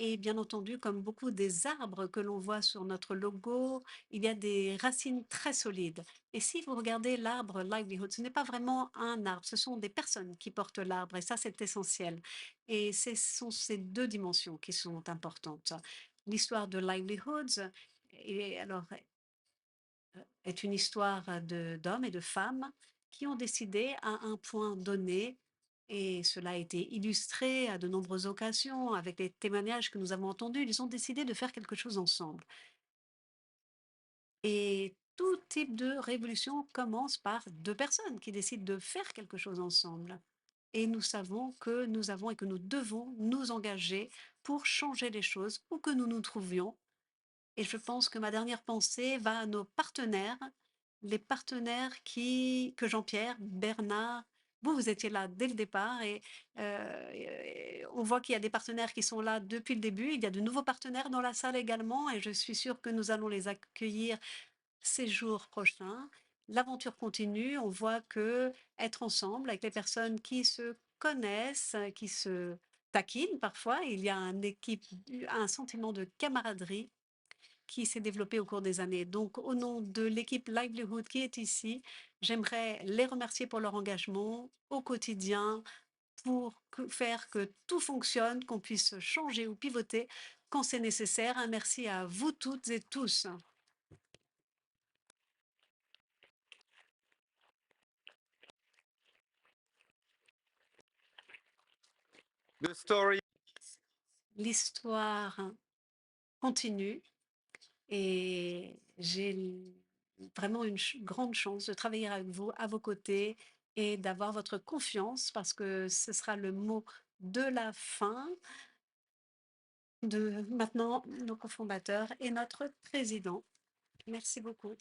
Et bien entendu, comme beaucoup des arbres que l'on voit sur notre logo, il y a des racines très solides. Et si vous regardez l'arbre Livelihood, ce n'est pas vraiment un arbre, ce sont des personnes qui portent l'arbre, et ça, c'est essentiel. Et ce sont ces deux dimensions qui sont importantes. L'histoire de Livelihoods est une histoire d'hommes et de femmes qui ont décidé à un point donné, et cela a été illustré à de nombreuses occasions avec les témoignages que nous avons entendus, ils ont décidé de faire quelque chose ensemble. Et tout type de révolution commence par deux personnes qui décident de faire quelque chose ensemble. Et nous savons que nous avons et que nous devons nous engager pour changer les choses, où que nous nous trouvions. Et je pense que ma dernière pensée va à nos partenaires, les partenaires que Jean-Pierre, Bernard, vous étiez là dès le départ et on voit qu'il y a des partenaires qui sont là depuis le début. Il y a de nouveaux partenaires dans la salle également et je suis sûre que nous allons les accueillir ces jours prochains. L'aventure continue. On voit que être ensemble avec les personnes qui se connaissent, qui se taquinent parfois, il y a un sentiment de camaraderie qui s'est développé au cours des années. Donc, au nom de l'équipe Livelihood qui est ici, j'aimerais les remercier pour leur engagement au quotidien pour faire que tout fonctionne, qu'on puisse changer ou pivoter quand c'est nécessaire. Un merci à vous toutes et tous. The story. L'histoire continue et j'ai vraiment une grande chance de travailler avec vous, à vos côtés et d'avoir votre confiance parce que ce sera le mot de la fin de maintenant nos cofondateurs et notre président. Merci beaucoup.